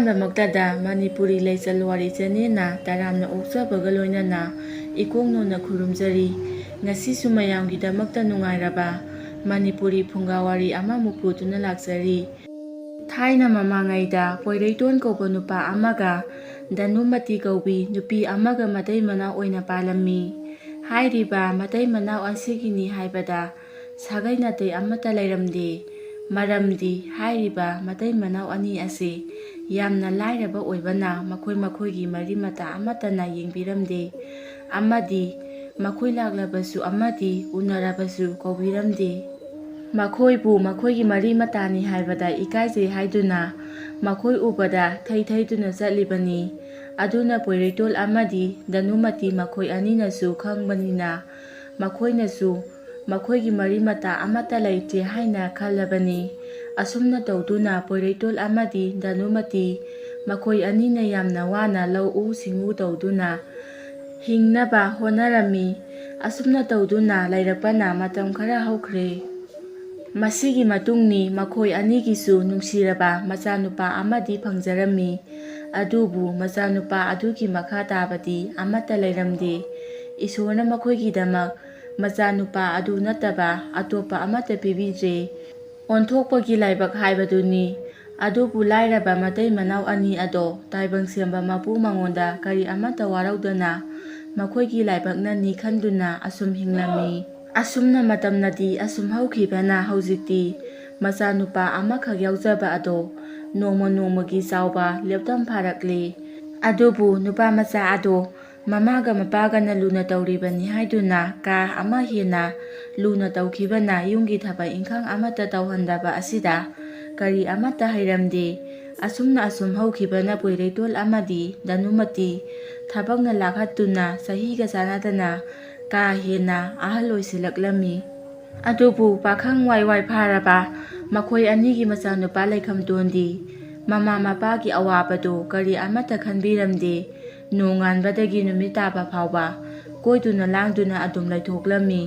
ꯑꯍꯥꯟꯕꯃꯛꯇꯗ ꯃꯅꯤꯄꯨꯔꯤ ꯂꯩꯆꯜ ꯋꯥꯔꯤ ꯆꯦꯅꯦꯜꯅ ꯇꯔꯥꯝꯅ ꯑꯣꯛꯆꯕꯒ ꯂꯣꯏꯅꯅ ꯏꯀꯣꯡꯅꯣꯟꯅ ꯈꯨꯔꯨꯝꯖꯔꯤ꯫ ꯉꯁꯤꯁꯨ ꯃꯌꯥꯝꯒꯤꯗꯃꯛꯇ ꯅꯨꯡꯉꯥꯏꯔꯕ ꯃꯅꯤꯄꯨꯔꯤ ꯐꯨꯡꯒꯥꯋꯥꯔꯤ ꯑꯃꯃꯨꯛ ꯄꯨꯗꯨꯅ ꯂꯥꯛꯆꯔꯤ꯫ ꯊꯥꯏꯅ ꯃꯃꯥꯡꯉꯩꯗ ꯄꯣꯏꯔꯩꯇꯣꯟ ꯀꯧꯕ ꯅꯨꯄꯥ ꯑꯃꯒ ꯙꯅꯨꯃꯇꯤ ꯀꯧꯕꯤ ꯅꯨꯄꯤ ꯑꯃꯒ ꯃꯇꯩ ꯃꯅꯥꯎ ꯑꯣꯏꯅ ꯄꯥꯜꯂꯝꯃꯤ꯫ ꯍꯥꯏꯔꯤꯕ ꯃꯇꯩ ꯃꯅꯥꯎ ꯑꯁꯤꯒꯤꯅꯤ ꯍꯥꯏꯕꯗ ꯁꯥꯒꯩ ꯅꯥꯇꯩ ꯑꯃꯠꯇ ꯂꯩꯔꯝꯗꯦ꯫ ꯃꯔꯝꯗꯤ ꯍꯥꯏꯔꯤꯕ ꯃꯇꯩ ꯃꯅꯥꯎ ꯑꯅꯤ ꯑꯁꯤ ꯌꯥꯝꯅ ꯂꯥꯏꯔꯕ ꯑꯣꯏꯕꯅ ꯃꯈꯣꯏ ꯃꯈꯣꯏꯒꯤ ꯃꯔꯤ ꯃꯇꯥ ꯑꯃꯠꯇꯅ ꯌꯦꯡꯕꯤꯔꯝꯗꯦ ꯑꯃꯗꯤ ꯃꯈꯣꯏ ꯂꯥꯛꯂꯕꯁꯨ ꯑꯃꯗꯤ ꯎꯅꯔꯕꯁꯨ ꯀꯧꯕꯤꯔꯝꯗꯦ꯫ ꯃꯈꯣꯏꯕꯨ ꯃꯈꯣꯏꯒꯤ ꯃꯔꯤ ꯃꯇꯥꯅꯤ ꯍꯥꯏꯕꯗ ꯏꯀꯥꯏꯖꯩ ꯍꯥꯏꯗꯨꯅ ꯃꯈꯣꯏ ꯎꯕꯗ ꯊꯩ ꯊꯩꯗꯨꯅ ꯆꯠꯂꯤꯕꯅꯤ꯫ ꯑꯗꯨꯅ ꯄꯣꯏꯔꯩꯇꯣꯟ ꯑꯃꯗꯤ ꯙꯅꯨꯃꯇꯤ ꯃꯈꯣꯏ ꯑꯅꯤꯅꯁꯨ ꯈꯪꯕꯅꯤꯅ ꯃꯈꯣꯏꯅꯁꯨ ꯃꯈꯣꯏꯒꯤ ꯃꯔꯤ ꯃꯇꯥ ꯑꯃꯠꯇ ꯂꯩꯇ꯭ꯔꯦ ꯍꯥꯏꯅ ꯈꯜꯂꯕꯅꯤ꯫ ꯑꯁꯨꯝꯅ ꯇꯧꯗꯨꯅ ꯄꯣꯏꯔꯩꯇꯣꯟ ꯑꯃꯗꯤ ꯙꯅꯨꯃꯇꯤ ꯃꯈꯣꯏ ꯑꯅꯤꯅ ꯌꯥꯝꯅ ꯋꯥꯅ ꯂꯧꯎ ꯁꯤꯡꯎ ꯇꯧꯗꯨꯅ ꯍꯤꯡꯅꯕ ꯍꯣꯠꯅꯔꯝꯃꯤ꯫ ꯑꯁꯨꯝꯅ ꯇꯧꯗꯨꯅ ꯂꯩꯔꯛꯄꯅ ꯃꯇꯝ ꯈꯔ ꯍꯧꯈ꯭ꯔꯦ꯫ ꯃꯁꯤꯒꯤ ꯃꯇꯨꯡꯅꯤ ꯃꯈꯣꯏ ꯑꯅꯤꯒꯤꯁꯨ ꯅꯨꯡꯁꯤꯔꯕ ꯃꯆꯥꯅꯨꯄꯥ ꯑꯃꯗꯤ ꯐꯪꯖꯔꯝꯃꯤ꯫ ꯑꯗꯨꯕꯨ ꯃꯆꯥꯅꯨꯄꯥ ꯑꯗꯨꯒꯤ ꯃꯈꯥ ꯇꯥꯕꯗꯤ ꯑꯃꯠꯇ ꯂꯩꯔꯝꯗꯦ꯫ ꯏꯁꯣꯔꯅ ꯃꯈꯣꯏꯒꯤꯗꯃꯛ ꯃꯆꯥꯅꯨꯄꯥ ꯑꯗꯨ ꯅꯠꯇꯕ ꯑꯇꯣꯞꯄ ꯑꯃꯠꯇ ꯄꯤꯕꯤꯗ꯭ꯔꯦ꯫ ꯑꯣꯟꯊꯣꯛꯄꯒꯤ ꯂꯥꯏꯕꯛ ꯍꯥꯏꯕꯗꯨꯅꯤ꯫ ꯑꯗꯨꯕꯨ ꯂꯥꯏꯔꯕ ꯃꯇꯩ ꯃꯅꯥꯎ ꯑꯅꯤ ꯑꯗꯣ ꯇꯥꯏꯕꯪ ꯁꯦꯝꯕ ꯃꯄꯨ ꯃꯉꯣꯟꯗ ꯀꯔꯤ ꯑꯃꯠꯇ ꯋꯥꯔꯧꯗꯅ ꯃꯈꯣꯏꯒꯤ ꯂꯥꯏꯕꯛꯅꯅꯤ ꯈꯟꯗꯨꯅ ꯑꯁꯨꯝ ꯍꯤꯡꯂꯝꯃꯤ꯫ ꯑꯁꯨꯝꯅ ꯃꯇꯝꯅꯗꯤ ꯑꯁꯨꯝ ꯍꯧꯈꯤꯕꯅ ꯍꯧꯖꯤꯛꯇꯤ ꯃꯆꯥꯅꯨꯄꯥ ꯑꯃꯈꯛ ꯌꯥꯎꯖꯕ ꯑꯗꯣ ꯅꯣꯡꯃ ꯅꯣꯡꯃꯒꯤ ꯆꯥꯎꯕ ꯂꯦꯞꯇꯝ ꯐꯥꯔꯛꯂꯦ꯫ ꯑꯗꯨꯕꯨ ꯅꯨꯄꯥ ꯃꯆꯥ ꯑꯗꯣ ꯃꯃꯥꯒ ꯃꯄꯥꯒꯅ ꯂꯨꯅ ꯇꯧꯔꯤꯕꯅꯤ ꯍꯥꯏꯗꯨꯅ ꯀꯥ ꯑꯃ ꯍꯦꯟꯅ ꯂꯨꯅ ꯇꯧꯈꯤꯕꯅ ꯌꯨꯝꯒꯤ ꯊꯕꯛ ꯏꯪꯈꯥꯡ ꯑꯃꯠꯇ ꯇꯧꯍꯟꯗꯕ ꯑꯁꯤꯗ ꯀꯔꯤ ꯑꯃꯠꯇ ꯍꯩꯔꯝꯗꯦ꯫ ꯑꯁꯨꯝꯅ ꯑꯁꯨꯝ ꯍꯧꯈꯤꯕꯅ ꯄꯣꯏꯔꯩꯇꯣꯟ ꯑꯃꯗꯤ ꯙꯅꯨꯃꯇꯤ ꯊꯕꯛꯅ ꯂꯥꯛꯍꯠꯇꯨꯅ ꯆꯍꯤꯒ ꯆꯥꯟꯅꯗꯅ ꯀꯥ ꯍꯦꯟꯅ ꯑꯍꯜ ꯑꯣꯏꯁꯤꯜꯂꯛꯂꯝꯃꯤ꯫ ꯑꯗꯨꯕꯨ ꯄꯥꯈꯪ ꯋꯥꯏ ꯋꯥꯏ ꯐꯥꯔꯕ ꯃꯈꯣꯏ ꯑꯅꯤꯒꯤ ꯃꯆꯥꯅꯨꯄꯥ ꯂꯩꯈꯝꯇꯣꯟꯗꯤ ꯃꯃꯥ ꯃꯄꯥꯒꯤ ꯑꯋꯥꯕꯗꯨ ꯀꯔꯤ ꯑꯃꯠꯇ ꯈꯟꯕꯤꯔꯝꯗꯦ꯫ ꯅꯣꯡꯉꯥꯟꯕꯗꯒꯤ ꯅꯨꯃꯤꯠ ꯇꯥꯕ ꯐꯥꯎꯕ ꯀꯣꯏꯗꯨꯅ ꯂꯥꯡꯗꯨꯅ ꯑꯗꯨꯝ ꯂꯩꯊꯣꯛꯂꯝꯃꯤ꯫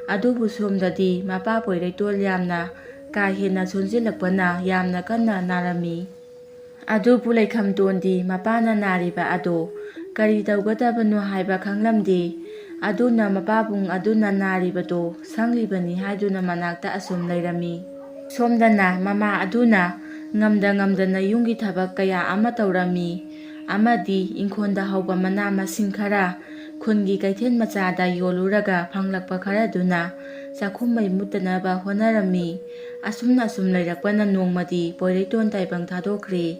ꯑꯗꯨꯕꯨ ꯁꯣꯝꯗꯗꯤ ꯃꯄꯥ ꯄꯣꯏꯔꯩꯇꯣꯟ ꯌꯥꯝꯅ ꯀꯥ ꯍꯦꯟꯅ ꯁꯣꯟꯖꯤꯜꯂꯛꯄꯅ ꯌꯥꯝꯅ ꯀꯟꯅ ꯅꯥꯔꯝꯃꯤ꯫ ꯑꯗꯨꯕꯨ ꯂꯩꯈꯝꯇꯣꯟꯗꯤ ꯃꯄꯥꯅ ꯅꯥꯔꯤꯕ ꯑꯗꯣ ꯀꯔꯤ ꯇꯧꯒꯗꯕꯅꯣ ꯍꯥꯏꯕ ꯈꯪꯂꯝꯗꯦ꯫ ꯑꯗꯨꯅ ꯃꯄꯥꯕꯨꯡ ꯑꯗꯨꯅ ꯅꯥꯔꯤꯕꯗꯣ ꯁꯪꯂꯤꯕꯅꯤ ꯍꯥꯏꯗꯨꯅ ꯃꯅꯥꯛꯇ ꯑꯁꯨꯝ ꯂꯩꯔꯝꯃꯤ꯫ ꯁꯣꯝꯗꯅ ꯃꯃꯥ ꯑꯗꯨꯅ ꯉꯝꯗꯅ ꯌꯨꯝꯒꯤ ꯊꯕꯛ ꯀꯌꯥ ꯑꯃ ꯇꯧꯔꯝꯃꯤ꯫ ꯑꯃꯗꯤ ꯏꯪꯈꯣꯜꯗ ꯍꯧꯕ ꯃꯅꯥ ꯃꯁꯤꯡ ꯈꯔ ꯈꯨꯟꯒꯤ ꯀꯩꯊꯦꯜ ꯃꯆꯥꯗ ꯌꯣꯜꯂꯨꯔꯒ ꯐꯪꯂꯛꯄ ꯈꯔꯗꯨꯅ ꯆꯥꯛꯈꯨꯝ ꯃꯩ ꯃꯨꯠꯇꯅꯕ ꯍꯣꯠꯅꯔꯝꯃꯤ꯫ ꯑꯁꯨꯝꯅ ꯑꯁꯨꯝ ꯂꯩꯔꯛꯄꯅ ꯅꯣꯡꯃꯗꯤ ꯄꯣꯏꯔꯩꯇꯣꯟ ꯇꯥꯏꯕꯪ ꯊꯥꯗꯣꯛꯈ꯭ꯔꯦ꯫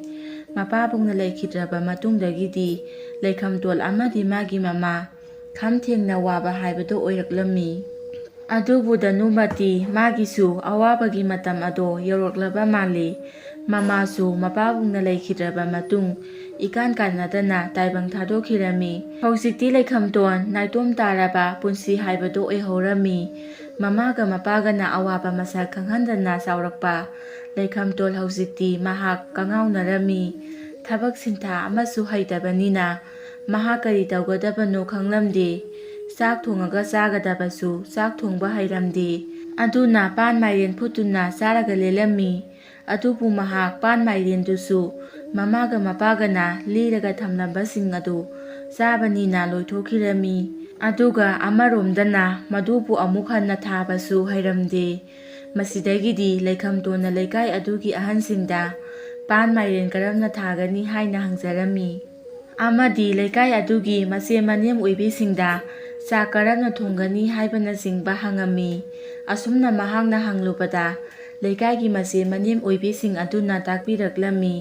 ꯃꯄꯥꯕꯨꯡꯅ ꯂꯩꯈꯤꯗ꯭ꯔꯕ ꯃꯇꯨꯡꯗꯒꯤꯗꯤ ꯂꯩꯈꯝꯇꯣꯟ ꯑꯃꯗꯤ ꯃꯥꯒꯤ ꯃꯃꯥ ꯈꯝ ꯊꯦꯡꯅ ꯋꯥꯕ ꯍꯥꯏꯕꯗꯨ ꯑꯣꯏꯔꯛꯂꯝꯃꯤ꯫ ꯑꯗꯨꯕꯨ ꯙꯅꯨꯃꯇꯤ ꯃꯥꯒꯤꯁꯨ ꯑꯋꯥꯕꯒꯤ ꯃꯇꯝ ꯑꯗꯣ ꯌꯧꯔꯛꯂꯕ ꯃꯥꯜꯂꯤ꯫ ꯃꯃꯥꯁꯨ ꯃꯄꯥꯕꯨꯡꯅ ꯂꯩꯈꯤꯗ꯭ꯔꯕ ꯃꯇꯨꯡ ꯏꯀꯥꯟ ꯀꯥꯟꯅꯗꯅ ꯇꯥꯏꯕꯪ ꯊꯥꯗꯣꯛꯈꯤꯔꯝꯃꯤ꯫ ꯍꯧꯖꯤꯛꯇꯤ ꯂꯩꯈꯝꯇꯣꯟ ꯅꯥꯏꯇꯣꯝ ꯇꯥꯔꯕ ꯄꯨꯟꯁꯤ ꯍꯥꯏꯕꯗꯨ ꯑꯣꯏꯍꯧꯔꯝꯃꯤ꯫ ꯃꯃꯥꯒ ꯃꯄꯥꯒꯅ ꯑꯋꯥꯕ ꯃꯁꯛ ꯈꯪꯍꯟꯗꯅ ꯆꯥꯎꯔꯛꯄ ꯂꯩꯈꯝꯇꯣꯟ ꯍꯧꯖꯤꯛꯇꯤ ꯃꯍꯥꯛ ꯀꯉꯥꯎꯅꯔꯝꯃꯤ꯫ ꯊꯕꯛ ꯁꯤꯟꯊꯥ ꯑꯃꯁꯨ ꯍꯩꯇꯕꯅꯤꯅ ꯃꯍꯥꯛ ꯀꯔꯤ ꯇꯧꯒꯗꯕꯅꯣ ꯈꯪꯂꯝꯗꯦ꯫ ꯆꯥꯛ ꯊꯣꯡꯉꯒ ꯆꯥꯒꯗꯕꯁꯨ ꯆꯥꯛ ꯊꯣꯡꯕ ꯍꯩꯔꯝꯗꯦ꯫ ꯑꯗꯨꯅ ꯄꯥꯟ ꯃꯥꯏꯔꯦꯟ ꯐꯨꯠꯇꯨꯅ ꯆꯥꯔꯒ ꯂꯦꯜꯂꯝꯃꯤ꯫ ꯑꯗꯨꯕꯨ ꯃꯍꯥꯛ ꯄꯥꯟ ꯃꯥꯏꯔꯦꯟꯗꯨꯁꯨ ꯃꯃꯥꯒ ꯃꯄꯥꯒꯅ ꯂꯤꯔꯒ ꯊꯝꯂꯝꯕꯁꯤꯡ ꯑꯗꯨ ꯆꯥꯕꯅꯤꯅ ꯂꯣꯏꯊꯣꯛꯈꯤꯔꯝꯃꯤ꯫ ꯑꯗꯨꯒ ꯑꯃꯔꯣꯝꯗꯅ ꯃꯗꯨꯕꯨ ꯑꯃꯨꯛ ꯍꯟꯅ ꯊꯥꯕꯁꯨ ꯍꯩꯔꯝꯗꯦ꯫ ꯃꯁꯤꯗꯒꯤꯗꯤ ꯂꯩꯈꯝꯇꯣꯟꯅ ꯂꯩꯀꯥꯏ ꯑꯗꯨꯒꯤ ꯑꯍꯟꯁꯤꯡꯗ ꯄꯥꯟ ꯃꯥꯏꯔꯦꯟ ꯀꯔꯝꯅ ꯊꯥꯒꯅꯤ ꯍꯥꯏꯅ ꯍꯪꯖꯔꯝꯃꯤ꯫ ꯑꯃꯗꯤ ꯂꯩꯀꯥꯏ ꯑꯗꯨꯒꯤ ꯃꯆꯦ ꯃꯅꯦꯝ ꯑꯣꯏꯕꯤꯁꯤꯡꯗ ꯆꯥꯛ ꯀꯔꯝꯅ ꯊꯣꯡꯒꯅꯤ ꯍꯥꯏꯕꯅꯆꯤꯡꯕ ꯍꯪꯉꯝꯃꯤ꯫ ꯑꯁꯨꯝꯅ ꯃꯍꯥꯛꯅ ꯍꯪꯂꯨꯕꯗ ꯂꯩꯀꯥꯏꯒꯤ ꯃꯆꯦ ꯃꯅꯦꯝ ꯑꯣꯏꯕꯤꯁꯤꯡ ꯑꯗꯨꯅ ꯇꯥꯛꯄꯤꯔꯛꯂꯝꯃꯤ꯫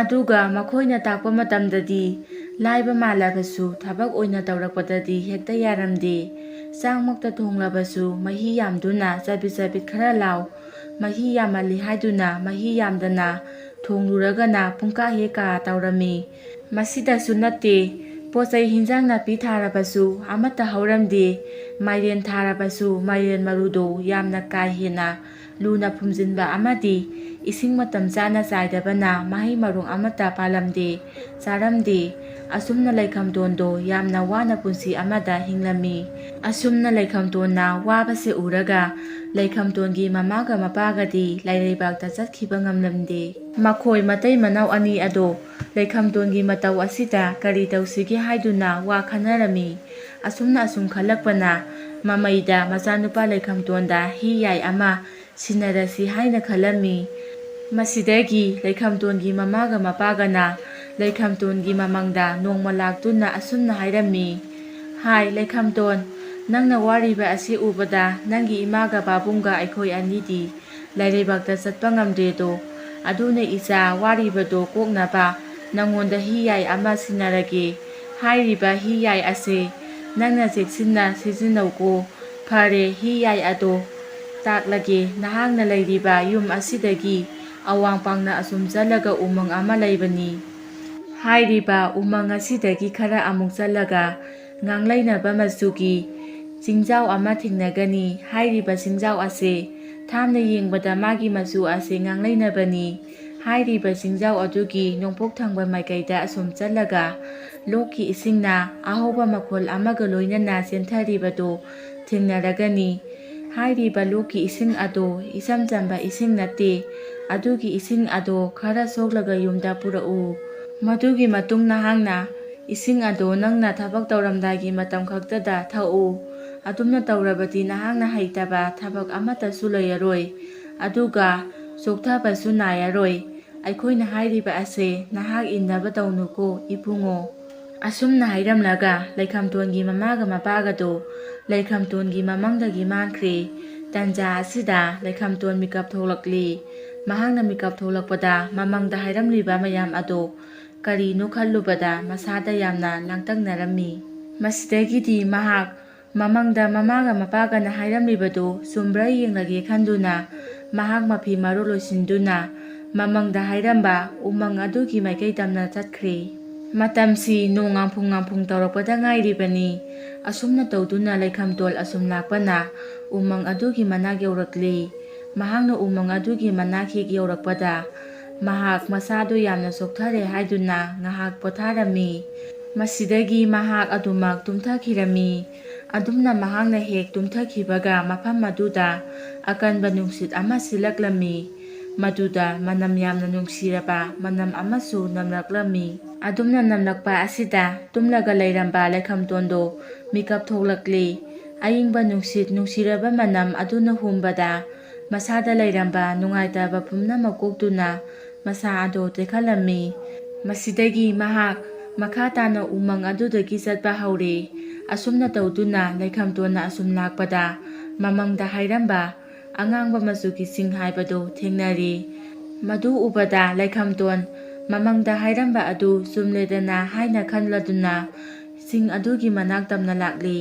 ꯑꯗꯨꯒ ꯃꯈꯣꯏꯅ ꯇꯥꯛꯄ ꯃꯇꯝꯗꯗꯤ ꯂꯥꯏꯕ ꯃꯥꯜꯂꯕꯁꯨ ꯊꯕꯛ ꯑꯣꯏꯅ ꯇꯧꯔꯛꯄꯗꯗꯤ ꯍꯦꯛꯇ ꯌꯥꯔꯝꯗꯦ꯫ ꯆꯥꯛꯃꯛꯇ ꯊꯣꯡꯂꯕꯁꯨ ꯃꯍꯤ ꯌꯥꯝꯗꯨꯅ ꯆꯕꯤꯠ ꯆꯕꯤꯠ ꯈꯔ ꯂꯥꯎ, ꯃꯍꯤ ꯌꯥꯝꯃꯜꯂꯤ ꯍꯥꯏꯗꯨꯅ ꯃꯍꯤ ꯌꯥꯝꯗꯅ ꯊꯣꯡꯂꯨꯔꯒꯅ ꯄꯨꯡꯀꯥ ꯍꯦꯛ ꯀꯥ ꯇꯧꯔꯝꯃꯤ꯫ ꯃꯁꯤꯗꯁꯨ ꯅꯠꯇꯦ, ꯄꯣꯠꯆꯩ ꯍꯤꯟꯖꯥꯡ ꯅꯥꯄꯤ ꯊꯥꯔꯕꯁꯨ ꯑꯃꯠꯇ ꯍꯧꯔꯝꯗꯦ꯫ ꯃꯥꯏꯔꯦꯟ ꯊꯥꯔꯕꯁꯨ ꯃꯥꯏꯔꯦꯟ ꯃꯔꯨꯗꯣ ꯌꯥꯝꯅ ꯀꯥ ꯍꯦꯟꯅ ꯂꯨꯅ ꯐꯨꯝꯖꯤꯟꯕ ꯑꯃꯗꯤ ꯏꯁꯤꯡ ꯃꯇꯝ ꯆꯥꯅ ꯆꯥꯏꯗꯕꯅ ꯃꯍꯩ ꯃꯔꯣꯡ ꯑꯃꯠꯇ ꯄꯥꯜꯂꯝꯗꯦ, ꯆꯥꯔꯝꯗꯦ꯫ ꯑꯁꯨꯝꯅ ꯂꯩꯈꯝꯇꯣꯟꯗꯣ ꯌꯥꯝꯅ ꯋꯥꯅ ꯄꯨꯟꯁꯤ ꯑꯃꯗ ꯍꯤꯡꯂꯝꯃꯤ꯫ ꯑꯁꯨꯝꯅ ꯂꯩꯈꯝꯇꯣꯟꯅ ꯋꯥꯕꯁꯦ ꯎꯔꯒ ꯂꯩꯈꯝꯇꯣꯟꯒꯤ ꯃꯃꯥꯒ ꯃꯄꯥꯒꯗꯤ ꯂꯥꯏꯔꯩꯕꯥꯛꯇ ꯆꯠꯈꯤꯕ ꯉꯝꯂꯝꯗꯦ꯫ ꯃꯈꯣꯏ ꯃꯇꯩ ꯃꯅꯥꯎ ꯑꯅꯤ ꯑꯗꯣ ꯂꯩꯈꯝꯇꯣꯟꯒꯤ ꯃꯇꯧ ꯑꯁꯤꯗ ꯀꯔꯤ ꯇꯧꯁꯤꯒꯦ ꯍꯥꯏꯗꯨꯅ ꯋꯥ ꯈꯟꯅꯔꯝꯃꯤ꯫ ꯑꯁꯨꯝ ꯈꯜꯂꯛꯄꯅ ꯃꯃꯩꯗ ꯃꯆꯥꯅꯨꯄꯥ ꯂꯩꯈꯝꯇꯣꯟꯗ ꯍꯤ ꯌꯥꯏ ꯑꯃ ꯁꯤꯟꯅꯔꯁꯤ ꯍꯥꯏꯅ ꯈꯜꯂꯝꯃꯤ꯫ ꯃꯁꯤꯗꯒꯤ ꯂꯩꯈꯝꯇꯣꯟꯒꯤ ꯃꯃꯥꯒ ꯃꯄꯥꯒꯅ ꯂꯩꯈꯝꯇꯣꯟꯒꯤ ꯃꯃꯪꯗ ꯅꯣꯡꯃ ꯂꯥꯛꯇꯨꯅ ꯑꯁꯨꯝꯅ ꯍꯥꯏꯔꯝꯃꯤ, "ꯍꯥꯏ ꯂꯩꯈꯝꯇꯣꯟ, ꯅꯪꯅ ꯋꯥꯔꯤꯕ ꯑꯁꯤ ꯎꯕꯗ ꯅꯪꯒꯤ ꯏꯃꯥꯒ ꯄꯥꯕꯨꯡꯒ ꯑꯩꯈꯣꯏ ꯑꯅꯤꯗꯤ ꯂꯥꯏꯔꯩꯕꯥꯛꯇ ꯆꯠꯄ ꯉꯝꯗ꯭ꯔꯦꯗꯣ꯫ ꯑꯗꯨꯅ ꯏꯆꯥ, ꯋꯥꯔꯤꯕꯗꯣ ꯀꯣꯛꯅꯕ ꯅꯪꯉꯣꯟꯗ ꯍꯤ ꯌꯥꯏ ꯑꯃ ꯁꯤꯟꯅꯔꯒꯦ꯫ ꯍꯥꯏꯔꯤꯕ ꯍꯤ ꯌꯥꯏ ꯑꯁꯦ ꯅꯪꯅ ꯆꯦꯛꯁꯤꯟꯅ ꯁꯤꯖꯤꯟꯅꯧꯀꯣ꯫ ꯐꯔꯦ, ꯍꯤ ꯌꯥꯏ ꯑꯗꯣ ꯇꯥꯛꯂꯒꯦ꯫ ꯅꯍꯥꯛꯅ ꯂꯩꯔꯤꯕ ꯌꯨꯝ ꯑꯁꯤꯗꯒꯤ ꯑꯋꯥꯡ ꯄꯥꯡꯅ ꯑꯁꯨꯝ ꯆꯠꯂꯒ ꯎꯃꯪ ꯑꯃ ꯂꯩꯕꯅꯤ꯫ ꯍꯥꯏꯔꯤꯕ ꯎꯃꯪ ꯑꯁꯤꯗꯒꯤ ꯈꯔ ꯑꯃꯨꯛ ꯆꯠꯂꯒ ꯉꯥꯡꯂꯩꯅꯕ ꯃꯆꯨꯒꯤ ꯆꯤꯡꯖꯥꯎ ꯑꯃ ꯊꯦꯡꯅꯒꯅꯤ꯫ ꯍꯥꯏꯔꯤꯕ ꯆꯤꯡꯖꯥꯎ ꯑꯁꯦ ꯊꯥꯞꯅ ꯌꯦꯡꯕꯗ ꯃꯥꯒꯤ ꯃꯆꯨ ꯑꯁꯦ ꯉꯥꯡꯂꯩꯅꯕꯅꯤ꯫ ꯍꯥꯏꯔꯤꯕ ꯆꯤꯡꯖꯥꯎ ꯑꯗꯨꯒꯤ ꯅꯣꯡꯄꯣꯛ ꯊꯪꯕ ꯃꯥꯏꯀꯩꯗ ꯑꯁꯨꯝ ꯆꯠꯂꯒ ꯂꯣꯛꯀꯤ ꯏꯁꯤꯡꯅ ꯑꯍꯧꯕ ꯃꯈꯣꯜ ꯑꯃꯒ ꯂꯣꯏꯅꯅ ꯆꯦꯟꯊꯔꯤꯕꯗꯣ ꯊꯦꯡꯅꯔꯒꯅꯤ꯫ ꯍꯥꯏꯔꯤꯕ ꯂꯣꯛꯀꯤ ꯏꯁꯤꯡ ꯑꯗꯣ ꯏꯆꯝ ꯆꯝꯕ ꯏꯁꯤꯡ ꯅꯠꯇꯦ꯫ ꯑꯗꯨꯒꯤ ꯏꯁꯤꯡ ꯑꯗꯣ ꯈꯔ ꯁꯣꯛꯂꯒ ꯌꯨꯝꯗ ꯄꯨꯔꯛꯎ꯫ ꯃꯗꯨꯒꯤ ꯃꯇꯨꯡ ꯅꯍꯥꯛꯅ ꯏꯁꯤꯡ ꯑꯗꯣ ꯅꯪꯅ ꯊꯕꯛ ꯇꯧꯔꯝꯗꯥꯏꯒꯤ ꯃꯇꯝ ꯈꯛꯇꯗ ꯊꯛꯎ꯫ ꯑꯗꯨꯝꯅ ꯇꯧꯔꯕꯗꯤ ꯅꯍꯥꯛꯅ ꯍꯩꯇꯕ ꯊꯕꯛ ꯑꯃꯠꯇꯁꯨ ꯂꯩꯔꯔꯣꯏ, ꯑꯗꯨꯒ ꯆꯣꯛꯊꯕꯁꯨ ꯅꯥꯏꯔꯔꯣꯏ꯫ ꯑꯩꯈꯣꯏꯅ ꯍꯥꯏꯔꯤꯕ ꯑꯁꯦ ꯅꯍꯥꯛ ꯏꯟꯅꯕ ꯇꯧꯅꯨꯀꯣ ꯏꯕꯨꯡꯉꯣ"꯫ ꯑꯁꯨꯝꯅ ꯍꯥꯏꯔꯝꯂꯒ ꯂꯩꯈꯝꯇꯣꯟꯒꯤ ꯃꯃꯥꯒ ꯃꯄꯥꯒꯗꯣ ꯂꯩꯈꯝꯇꯣꯟꯒꯤ ꯃꯃꯪꯗꯒꯤ ꯃꯥꯡꯈ꯭ꯔꯦ꯫ ꯇꯟꯖꯥ ꯑꯁꯤꯗ ꯂꯩꯈꯝꯇꯣꯟ ꯃꯤꯀꯞ ꯊꯣꯛꯂꯛꯂꯤ꯫ ꯃꯍꯥꯛꯅ ꯃꯤꯀꯞ ꯊꯣꯛꯂꯛꯄꯗ ꯃꯃꯪꯗ ꯍꯥꯏꯔꯝꯂꯤꯕ ꯃꯌꯥꯝ ꯑꯗꯣ ꯀꯔꯤꯅꯣ ꯈꯜꯂꯨꯕꯗ ꯃꯁꯥꯗ ꯌꯥꯝꯅ ꯂꯥꯡꯇꯛꯅꯔꯝꯃꯤ꯫ ꯃꯁꯤꯗꯒꯤꯗꯤ ꯃꯍꯥꯛ ꯃꯃꯪꯗ ꯃꯃꯥꯒ ꯃꯄꯥꯒꯅ ꯍꯥꯏꯔꯝꯂꯤꯕꯗꯣ ꯆꯨꯝꯕ꯭ꯔꯥ ꯌꯦꯡꯂꯒꯦ ꯈꯟꯗꯨꯅ ꯃꯍꯥꯛ ꯃꯐꯤ ꯃꯔꯣꯜ ꯂꯣꯏꯁꯤꯟꯗꯨꯅ ꯃꯃꯪꯗ ꯍꯥꯏꯔꯝꯕ ꯎꯃꯪ ꯑꯗꯨꯒꯤ ꯃꯥꯏꯀꯩ ꯇꯝꯅ ꯆꯠꯈ꯭ꯔꯦ꯫ ꯃꯇꯝꯁꯤ ꯅꯣꯡ ꯉꯥꯡꯐꯨꯡ ꯇꯧꯔꯛꯄꯗ ꯉꯥꯏꯔꯤꯕꯅꯤ꯫ ꯑꯁꯨꯝꯅ ꯇꯧꯗꯨꯅ ꯂꯩꯈꯝꯇꯣꯟ ꯑꯁꯨꯝ ꯂꯥꯛꯄꯅ ꯎꯃꯪ ꯑꯗꯨꯒꯤ ꯃꯅꯥꯛ ꯌꯧꯔꯛꯂꯤ꯫ ꯃꯍꯥꯛꯅ ꯎꯃꯪ ꯑꯗꯨꯒꯤ ꯃꯅꯥꯛ ꯍꯦꯛ ꯌꯧꯔꯛꯄꯗ ꯃꯍꯥꯛ ꯃꯁꯥꯗꯨ ꯌꯥꯝꯅ ꯆꯣꯛꯊꯔꯦ ꯍꯥꯏꯗꯨꯅ ꯉꯥꯏꯍꯥꯛ ꯄꯣꯊꯥꯔꯝꯃꯤ꯫ ꯃꯁꯤꯗꯒꯤ ꯃꯍꯥꯛ ꯑꯗꯨꯃꯛ ꯇꯨꯝꯊꯈꯤꯔꯝꯃꯤ꯫ ꯑꯗꯨꯝꯅ ꯃꯍꯥꯛꯅ ꯍꯦꯛ ꯇꯨꯝꯊꯈꯤꯕꯒ ꯃꯐꯝ ꯑꯗꯨꯗ ꯑꯀꯟꯕ ꯅꯨꯡꯁꯤꯠ ꯑꯃ ꯁꯤꯠꯂꯛꯂꯝꯃꯤ꯫ ꯃꯗꯨꯗ ꯃꯅꯝ ꯌꯥꯝꯅ ꯅꯨꯡꯁꯤꯔꯕ ꯃꯅꯝ ꯑꯃꯁꯨ ꯅꯝꯂꯛꯂꯝꯃꯤ꯫ ꯑꯗꯨꯝꯅ ꯅꯝꯂꯛꯄ ꯑꯁꯤꯗ ꯇꯨꯝꯂꯒ ꯂꯩꯔꯝꯕ ꯂꯩꯈꯝꯇꯣꯟꯗꯣ ꯃꯤꯀꯞ ꯊꯣꯛꯂꯛꯂꯤ꯫ ꯑꯏꯪꯕ ꯅꯨꯡꯁꯤꯠ ꯅꯨꯡꯁꯤꯔꯕ ꯃꯅꯝ ꯑꯗꯨꯅ ꯍꯨꯝꯕꯗ ꯃꯁꯥꯗ ꯂꯩꯔꯝꯕ ꯅꯨꯡꯉꯥꯏꯇꯕ ꯄꯨꯝꯅꯃꯛ ꯀꯣꯛꯇꯨꯅ ꯃꯁꯥ ꯑꯗꯣ ꯇꯦꯛꯈꯠꯂꯝꯃꯤ꯫ ꯃꯁꯤꯗꯒꯤ ꯃꯍꯥꯛ ꯃꯈꯥ ꯇꯥꯅ ꯎꯃꯪ ꯑꯗꯨꯗꯒꯤ ꯆꯠꯄ ꯍꯧꯔꯦ꯫ ꯑꯁꯨꯝꯅ ꯇꯧꯗꯨꯅ ꯂꯩꯈꯝꯇꯣꯟꯅ ꯑꯁꯨꯝ ꯂꯥꯛꯄꯗ ꯃꯃꯪꯗ ꯍꯥꯏꯔꯝꯕ ꯑꯉꯥꯡꯕ ꯃꯆꯨꯒꯤ ꯆꯤꯡ ꯍꯥꯏꯕꯗꯣ ꯊꯦꯡꯅꯔꯦ꯫ ꯃꯗꯨ ꯎꯕꯗ ꯂꯩꯈꯝꯇꯣꯟ ꯃꯃꯪꯗ ꯍꯥꯏꯔꯝꯕ ꯑꯗꯨ ꯆꯨꯝꯂꯦꯗꯅ ꯍꯥꯏꯅ ꯈꯟꯂꯗꯨꯅ ꯆꯤꯡ ꯑꯗꯨꯒꯤ ꯃꯅꯥꯛ ꯇꯝꯅ ꯂꯥꯛꯂꯤ꯫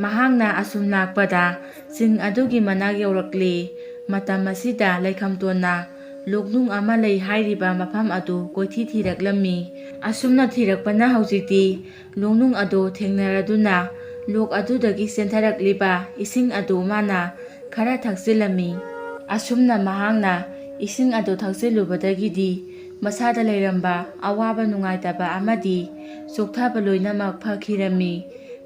ꯃꯍꯥꯛꯅ ꯑꯁꯨꯝ ꯂꯥꯛꯄꯗ ꯆꯤꯡ ꯑꯗꯨꯒꯤ ꯃꯅꯥꯛ ꯌꯧꯔꯛꯂꯤ꯫ ꯃꯇꯝ ꯑꯁꯤꯗ ꯂꯩꯈꯝꯇꯣꯟꯅ ꯂꯣꯛꯅꯨꯡ ꯑꯃ ꯂꯩ ꯍꯥꯏꯔꯤꯕ ꯃꯐꯝ ꯑꯗꯨ ꯀꯣꯏꯊꯤ ꯊꯤꯔꯛꯂꯝꯃꯤ꯫ ꯑꯁꯨꯝꯅ ꯊꯤꯔꯛꯄꯅ ꯍꯧꯖꯤꯛꯇꯤ ꯂꯣꯛꯅꯨꯡ ꯑꯗꯨ ꯊꯦꯡꯅꯔꯗꯨꯅ ꯂꯣꯛ ꯑꯗꯨꯗꯒꯤ ꯆꯦꯟꯊꯔꯛꯂꯤꯕ ꯏꯁꯤꯡ ꯑꯗꯨ ꯃꯥꯅ ꯈꯔ ꯊꯛꯆꯤꯜꯂꯝꯃꯤ꯫ ꯑꯁꯨꯝꯅ ꯃꯍꯥꯛꯅ ꯏꯁꯤꯡ ꯑꯗꯨ ꯊꯛꯆꯤꯜꯂꯨꯕꯗꯒꯤꯗꯤ ꯃꯁꯥꯗ ꯂꯩꯔꯝꯕ ꯑꯋꯥꯕ ꯅꯨꯡꯉꯥꯏꯇꯕ ꯑꯃꯗꯤ ꯆꯣꯛꯊꯕ ꯂꯣꯏꯅꯃꯛ ꯐꯈꯤꯔꯝꯃꯤ꯫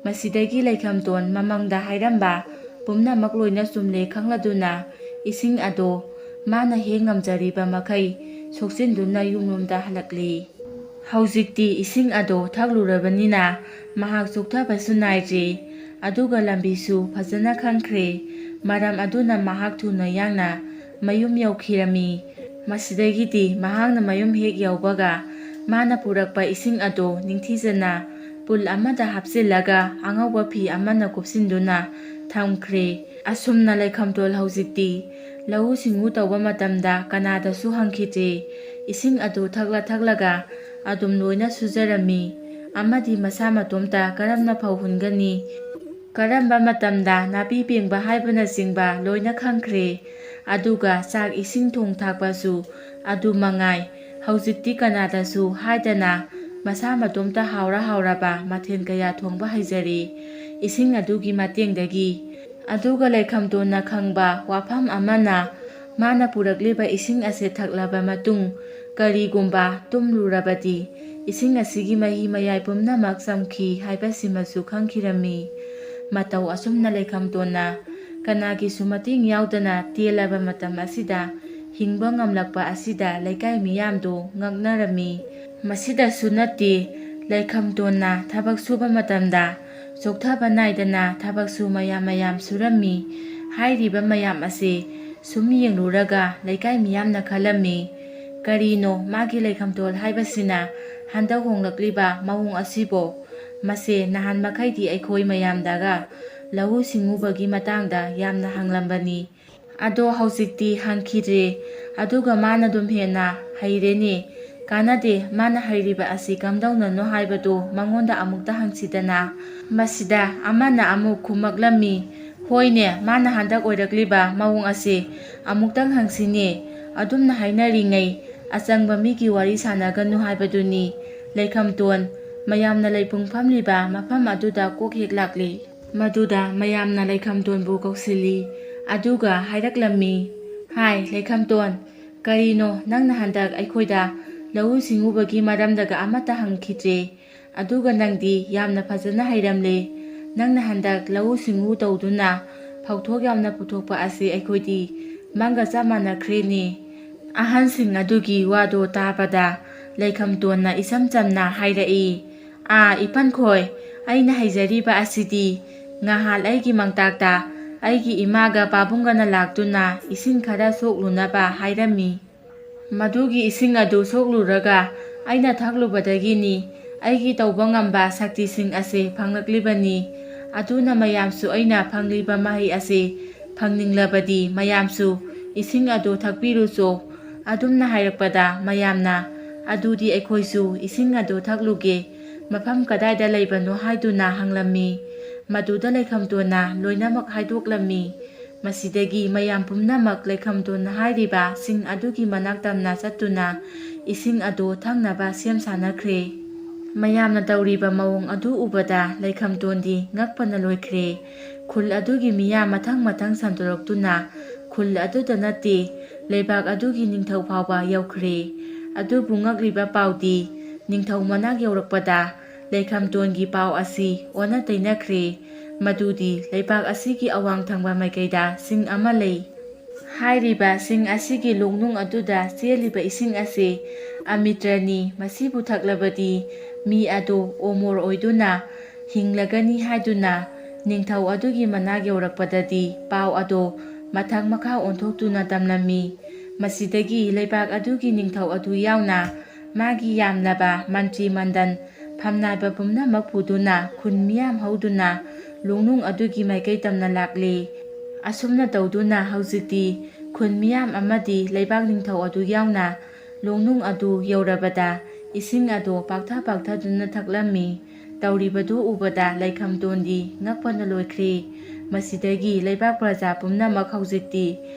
ꯃꯁꯤꯗꯒꯤ ꯂꯩꯈꯝꯇꯣꯟ ꯃꯃꯪꯗ ꯍꯥꯏꯔꯝꯕ ꯄꯨꯝꯅꯃꯛ ꯂꯣꯏꯅ ꯆꯨꯝꯂꯦ ꯈꯪꯂꯗꯨꯅ ꯏꯁꯤꯡ ꯑꯗꯣ ꯃꯥꯅ ꯍꯦꯛ ꯉꯝꯖꯔꯤꯕ ꯃꯈꯩ ꯁꯣꯛꯆꯤꯟꯗꯨꯅ ꯌꯨꯝꯂꯣꯝꯗ ꯍꯜꯂꯛꯂꯤ꯫ ꯍꯧꯖꯤꯛꯇꯤ ꯏꯁꯤꯡ ꯑꯗꯣ ꯊꯛꯂꯨꯔꯕꯅꯤꯅ ꯃꯍꯥꯛ ꯆꯣꯛꯊꯕꯁꯨ ꯅꯥꯏꯗ꯭ꯔꯦ, ꯑꯗꯨꯒ ꯂꯝꯕꯤꯁꯨ ꯐꯖꯅ ꯈꯪꯈ꯭ꯔꯦ꯫ ꯃꯔꯝ ꯑꯗꯨꯅ ꯃꯍꯥꯛ ꯊꯨꯅ ꯌꯥꯡꯅ ꯃꯌꯨꯝ ꯌꯧꯈꯤꯔꯝꯃꯤ꯫ ꯃꯁꯤꯗꯒꯤꯗꯤ ꯃꯍꯥꯛꯅ ꯃꯌꯨꯝ ꯍꯦꯛ ꯌꯧꯕꯒ ꯃꯥꯅ ꯄꯨꯔꯛꯄ ꯏꯁꯤꯡ ꯑꯗꯣ ꯅꯤꯡꯊꯤꯖꯅ ꯄꯨꯜ ꯑꯃꯗ ꯍꯥꯞꯆꯤꯜꯂꯒ ꯑꯉꯧꯕ ꯐꯤ ꯑꯃꯅ ꯀꯨꯞꯁꯤꯟꯗꯨꯅ ꯊꯝꯈ꯭ꯔꯦ꯫ ꯑꯁꯨꯝꯅ ꯂꯩꯈꯝꯇꯣꯟ ꯍꯧꯖꯤꯛꯇꯤ ꯂꯧꯎ ꯁꯤꯡꯎ ꯇꯧꯕ ꯃꯇꯝꯗ ꯀꯅꯥꯗꯁꯨ ꯍꯪꯈꯤꯗ꯭ꯔꯦ꯫ ꯏꯁꯤꯡ ꯑꯗꯨ ꯊꯛꯂꯒ ꯑꯗꯨꯝ ꯂꯣꯏꯅ ꯁꯨꯖꯔꯝꯃꯤ꯫ ꯑꯃꯗꯤ ꯃꯁꯥ ꯃꯇꯣꯝꯇ ꯀꯔꯝꯅ ꯐꯧ ꯍꯨꯟꯒꯅꯤ, ꯀꯔꯝꯕ ꯃꯇꯝꯗ ꯅꯥꯄꯤ ꯄꯦꯡꯕ ꯍꯥꯏꯕꯅꯆꯤꯡꯕ ꯂꯣꯏꯅ ꯈꯪꯈ꯭ꯔꯦ꯫ ꯑꯗꯨꯒ ꯆꯥꯛ ꯏꯁꯤꯡ ꯊꯣꯡ ꯊꯥꯛꯄꯁꯨ ꯑꯗꯨ ꯃꯉꯥꯏ ꯍꯧꯖꯤꯛꯇꯤ ꯀꯅꯥꯗꯁꯨ ꯍꯥꯏꯗꯅ ꯃꯁꯥ ꯃꯇꯣꯝꯇ ꯍꯥꯎꯔꯕ ꯃꯊꯦꯜ ꯀꯌꯥ ꯊꯣꯡꯕ ꯍꯩꯖꯔꯦ ꯏꯁꯤꯡ ꯑꯗꯨꯒꯤ ꯃꯇꯦꯡꯗꯒꯤ꯫ ꯑꯗꯨꯒ ꯂꯩꯈꯝꯇꯣꯟꯅ ꯈꯪꯕ ꯋꯥꯐꯝ ꯑꯃꯅ ꯃꯥꯅ ꯄꯨꯔꯛꯂꯤꯕ ꯏꯁꯤꯡ ꯑꯁꯤ ꯊꯛꯂꯕ ꯃꯇꯨꯡ ꯀꯔꯤꯒꯨꯝꯕ ꯇꯨꯝꯂꯨꯔꯕꯗꯤ ꯏꯁꯤꯡ ꯑꯁꯤꯒꯤ ꯃꯍꯤ ꯃꯌꯥꯏ ꯄꯨꯝꯅꯃꯛ ꯆꯝꯈꯤ ꯍꯥꯏꯕꯁꯤꯃꯁꯨ ꯈꯪꯈꯤꯔꯝꯃꯤ꯫ ꯃꯇꯧ ꯑꯁꯨꯝꯅ ꯂꯩꯈꯝꯇꯣꯟꯅ ꯀꯅꯥꯒꯤꯁꯨ ꯃꯇꯦꯡ ꯌꯥꯎꯗꯅ ꯇꯦꯜꯂꯕ ꯃꯇꯝ ꯑꯁꯤꯗ ꯍꯤꯡꯕ ꯉꯝꯂꯛꯄ ꯑꯁꯤꯗ ꯂꯩꯀꯥꯏ ꯃꯤꯌꯥꯝꯗꯨ ꯉꯛꯅꯔꯝꯃꯤ꯫ ꯃꯁꯤꯗꯁꯨ ꯅꯠꯇꯦ, ꯂꯩꯈꯝꯇꯣꯟꯅ ꯊꯕꯛ ꯁꯨꯕ ꯃꯇꯝꯗ ꯆꯣꯛꯊꯕ ナꯏꯗꯅ ꯊꯕꯛꯁꯨ ꯃꯌꯥꯝ ꯁꯨꯔꯝꯃꯤ꯫ ꯍꯥꯏꯔꯤꯕ ꯃꯌꯥꯝ ꯑꯁꯤ ꯁꯨꯝ ꯌꯦꯡꯂꯨꯔꯒ ꯂꯩꯀꯥꯏ ꯃꯤꯌꯥꯝꯅ ꯈꯜꯂꯝꯃꯤ, ꯀꯔꯤꯅꯣ ꯃꯥꯒꯤ ꯂꯩꯈꯝꯇꯣꯟ ꯍꯥꯏꯕꯁꯤꯅ ꯍꯟꯗꯛ ꯍꯣꯡꯂꯛꯂꯤꯕ ꯃꯑꯣꯡ ꯑꯁꯤꯕꯣ? ꯃꯁꯦ ꯅꯍꯥꯟ ꯃꯈꯩꯗꯤ ꯑꯩꯈꯣꯏ ꯃꯌꯥꯝꯗꯒ ꯂꯧꯎ ꯁꯤꯡꯎꯕꯒꯤ ꯃꯇꯥꯡꯗ ꯌꯥꯝꯅ ꯍꯪꯂꯝꯕꯅꯤ, ꯑꯗꯣ ꯍꯧꯖꯤꯛꯇꯤ ꯍꯪꯈꯤꯗ꯭ꯔꯦ, ꯑꯗꯨꯒ ꯃꯥꯅꯗꯨꯝ ꯍꯦꯟꯅ ꯍꯩꯔꯦꯅꯦ꯫ ꯀꯥꯟꯅꯗꯦ, ꯃꯥꯅ ꯍꯩꯔꯤꯕ ꯑꯁꯤ ꯀꯝꯗꯧꯅꯅꯣ ꯍꯥꯏꯕꯗꯨ ꯃꯉꯣꯟꯗ ꯑꯃꯨꯛꯇ ꯍꯪꯁꯤꯗꯅ꯫ ꯃꯁꯤꯗ ꯑꯃꯅ ꯑꯃꯨꯛ ꯈꯨꯝꯃꯛꯂꯝꯃꯤ, ꯍꯣꯏꯅꯦ, ꯃꯥꯅ ꯍꯟꯗꯛ ꯑꯣꯏꯔꯛꯂꯤꯕ ꯃꯑꯣꯡ ꯑꯁꯤ ꯑꯃꯨꯛꯇꯪ ꯍꯪꯁꯤꯅꯦ꯫ ꯑꯗꯨꯝꯅ ꯍꯥꯏꯅꯔꯤꯉꯩ ꯑꯆꯪꯕ ꯃꯤꯒꯤ ꯋꯥꯔꯤ ꯁꯥꯟꯅꯒꯅꯨ ꯍꯥꯏꯕꯗꯨꯅꯤ꯫ ꯂꯩꯈꯝꯇꯣꯟ ꯃꯌꯥꯝꯅ ꯂꯩꯄꯨꯡ ꯐꯝꯂꯤꯕ ꯃꯐꯝ ꯑꯗꯨꯗ ꯀꯣꯛ ꯍꯦꯛ ꯂꯥꯛꯂꯤ꯫ ꯃꯗꯨꯗ ꯃꯌꯥꯝꯅ ꯂꯩꯈꯝꯇꯣꯟꯕꯨ ꯀꯧꯁꯤꯜꯂꯤ, ꯑꯗꯨꯒ ꯍꯥꯏꯔꯛꯂꯝꯃꯤ, ꯍꯥꯏ ꯂꯩꯈꯝꯇꯣꯟ, ꯀꯔꯤꯅꯣ ꯅꯪꯅ ꯍꯟꯗꯛ ꯑꯩꯈꯣꯏꯗ ꯂꯧꯎ ꯁꯤꯡꯎꯕꯒꯤ ꯃꯔꯝꯗꯒ ꯑꯃꯠꯇ ꯍꯪꯈꯤꯗ꯭ꯔꯦ, ꯑꯗꯨꯒ ꯅꯪꯗꯤ ꯌꯥꯝꯅ ꯐꯖꯅ ꯍꯩꯔꯝꯂꯦ꯫ ꯅꯪꯅ ꯍꯟꯗꯛ ꯂꯧꯎ ꯁꯤꯡꯎ ꯇꯧꯗꯨꯅ ꯐꯧꯊꯣꯛ ꯌꯥꯝꯅ ꯄꯨꯊꯣꯛꯄ ꯑꯁꯤ ꯑꯩꯈꯣꯏꯗꯤ ꯃꯪꯒ ꯆꯞ ꯃꯥꯟꯅꯈ꯭ꯔꯦꯅꯦ꯫ ꯑꯍꯟꯁꯤꯡ ꯑꯗꯨꯒꯤ ꯋꯥꯗꯣ ꯇꯥꯕꯗ ꯂꯩꯈꯝꯇꯣꯟꯅ ꯏꯆꯝ ꯆꯝꯅ ꯍꯥꯏꯔꯛꯏ, ꯏꯄꯟꯈꯣꯏ, ꯑꯩꯅ ꯍꯩꯖꯔꯤꯕ ꯑꯁꯤꯗꯤ ꯉꯍꯥꯟ ꯑꯩꯒꯤ ꯃꯪꯇꯥꯛꯇ ꯑꯩꯒꯤ ꯏꯃꯥꯒ ꯄꯥꯕꯨꯡꯒꯅ ꯂꯥꯛꯇꯨꯅ ꯏꯁꯤꯡ ꯈꯔ ꯁꯣꯛꯂꯨꯅꯕ ꯍꯥꯏꯔꯝꯃꯤ꯫ ꯃꯗꯨꯒꯤ ꯏꯁꯤꯡ ꯑꯗꯨ ꯁꯣꯛꯂꯨꯔꯒ ꯑꯩꯅ ꯊꯛꯂꯨꯕꯗꯒꯤꯅꯤ ꯑꯩꯒꯤ ꯇꯧꯕ ꯉꯝꯕ ꯁꯛꯇꯤꯁꯤꯡ ꯑꯁꯤ ꯐꯪꯂꯛꯂꯤꯕꯅꯤ꯫ ꯑꯗꯨꯅ ꯃꯌꯥꯝꯁꯨ ꯑꯩꯅ ꯐꯪꯂꯤꯕ ꯃꯍꯩ ꯑꯁꯤ ꯐꯪꯅꯤꯡꯂꯕꯗꯤ ꯃꯌꯥꯝꯁꯨ ꯏꯁꯤꯡ ꯑꯗꯨ ꯊꯛꯄꯤꯔꯨꯆꯣ꯫ ꯑꯗꯨꯝꯅ ꯍꯥꯏꯔꯛꯄꯗ ꯃꯌꯥꯝꯅ, ꯑꯗꯨꯗꯤ ꯑꯩꯈꯣꯏꯁꯨ ꯏꯁꯤꯡ ꯑꯗꯨ ꯊꯛꯂꯨꯒꯦ, ꯃꯐꯝ ꯀꯗꯥꯏꯗ ꯂꯩꯕꯅꯣ ꯍꯥꯏꯗꯨꯅ ꯍꯪꯂꯝꯃꯤ꯫ ꯃꯗꯨꯗ ꯂꯩꯈꯝꯇꯣꯟꯅ ꯂꯣꯏꯅꯃꯛ ꯍꯥꯏꯗꯣꯛꯂꯝꯃꯤ꯫ ꯃꯁꯤꯗꯒꯤ ꯃꯌꯥꯝ ꯄꯨꯝꯅꯃꯛ ꯂꯩꯈꯝꯇꯣꯟꯅ ꯍꯥꯏꯔꯤꯕ ꯁꯤꯡ ꯑꯗꯨꯒꯤ ꯃꯅꯥꯛ ꯇꯝꯅ ꯆꯠꯇꯨꯅ ꯏꯁꯤꯡ ꯑꯗꯨ ꯊꯛꯅꯕ ꯁꯦꯝ ꯁꯥꯅꯈ꯭ꯔꯦ꯫ ꯃꯌꯥꯝꯅ ꯇꯧꯔꯤꯕ ꯃꯑꯣꯡ ꯑꯗꯨ ꯎꯕꯗ ꯂꯩꯈꯝꯇꯣꯟꯗꯤ ꯉꯛꯄꯅ ꯂꯣꯏꯈ꯭ꯔꯦ꯫ ꯈꯨꯜ ꯑꯗꯨꯒꯤ ꯃꯤꯌꯥꯝ ꯃꯊꯪ ꯁꯟꯗꯣꯔꯛꯇꯨꯅ ꯈꯨꯜ ꯑꯗꯨꯗ ꯅꯠꯇꯦ, ꯂꯩꯕꯥꯛ ꯑꯗꯨꯒꯤ ꯅꯤꯡꯊꯧ ꯐꯥꯎꯕ ꯌꯧꯈ꯭ꯔꯦ꯫ ꯑꯗꯨꯕꯨ ꯉꯛꯂꯤꯕ ꯄꯥꯎꯗꯤ ꯅꯤꯡꯊꯧ ꯃꯅꯥꯛ ꯌꯧꯔꯛꯄꯗ ꯂꯩꯈꯝꯇꯣꯟꯒꯤ ꯄꯥꯎ ꯑꯁꯤ ꯑꯣꯟꯅ ꯇꯩꯅꯈ꯭ꯔꯦ꯫ ꯃꯗꯨꯗꯤ ꯂꯩꯕꯥꯛ ꯑꯁꯤꯒꯤ ꯑꯋꯥꯡ ꯊꯪꯕ ꯃꯥꯏꯀꯩꯗ ꯁꯤꯡ ꯑꯃ ꯂꯩ꯫ ꯍꯥꯏꯔꯤꯕ ꯁꯤꯡ ꯑꯁꯤꯒꯤ ꯂꯣꯛꯅꯨꯡ ꯑꯗꯨꯗ ꯆꯦꯜꯂꯤꯕ ꯏꯁꯤꯡ ꯑꯁꯤ ꯑꯃ꯭ꯔꯤꯇꯅꯤ, ꯃꯁꯤꯕꯨ ꯊꯛꯂꯕꯗꯤ ꯃꯤ ꯑꯗꯨ ꯑꯣꯃꯣꯔ ꯑꯣꯏꯗꯨꯅ ꯍꯤꯡꯂꯒꯅꯤ ꯍꯥꯏꯗꯨꯅ ꯅꯤꯡꯊꯧ ꯑꯗꯨꯒꯤ ꯃꯅꯥꯛ ꯌꯧꯔꯛꯄꯗꯗꯤ ꯄꯥꯎ ꯑꯗꯨ ꯃꯊꯛ ꯃꯈꯥ ꯑꯣꯟꯊꯣꯛꯇꯨꯅ ꯇꯝꯂꯝꯃꯤ꯫ ꯃꯁꯤꯗꯒꯤ ꯂꯩꯕꯥꯛ ꯑꯗꯨꯒꯤ ꯅꯤꯡꯊꯧ ꯑꯗꯨ ꯌꯥꯎꯅ ꯃꯥꯒꯤ ꯌꯥꯝꯂꯕ ꯃꯟꯇ꯭ꯔꯤ ꯃꯟꯗꯟ ꯐꯝꯅꯥꯏꯕ ꯄꯨꯝꯅꯃꯛ ꯄꯨꯗꯨꯅ ꯈꯨꯟ ꯃꯤꯌꯥꯝ ꯍꯧꯗꯨꯅ ꯂꯣꯛꯅꯨꯡ ꯑꯗꯨꯒꯤ ꯃꯥꯏꯀꯩ ꯇꯝꯅ ꯂꯥꯛꯂꯦ꯫ ꯑꯁꯨꯝꯅ ꯇꯧꯗꯨꯅ ꯍꯧꯖꯤꯛꯇꯤ ꯈꯨꯟ ꯃꯤꯌꯥꯝ ꯑꯃꯗꯤ ꯂꯩꯕꯥꯛ ꯅꯤꯡꯊꯧ ꯑꯗꯨ ꯌꯥꯎꯅ ꯂꯣꯛꯅꯨꯡ ꯑꯗꯨ ꯌꯧꯔꯕꯗ ꯏꯁꯤꯡ ꯑꯗꯨ ꯄꯥꯛꯊꯗꯨꯅ ꯊꯛꯂꯝꯃꯤ꯫ ꯇꯧꯔꯤꯕꯗꯨ ꯎꯕꯗ ꯂꯩꯈꯝꯇꯣꯟꯗꯤ ꯉꯛꯄꯅ ꯂꯣꯏꯈ꯭ꯔꯦ꯫ ꯃꯁꯤꯗꯒꯤ ꯂꯩꯕꯥꯛ ꯄ꯭ꯔꯖꯥ ꯄꯨꯝꯅꯃꯛ ꯍꯧꯖꯤꯛꯇꯤ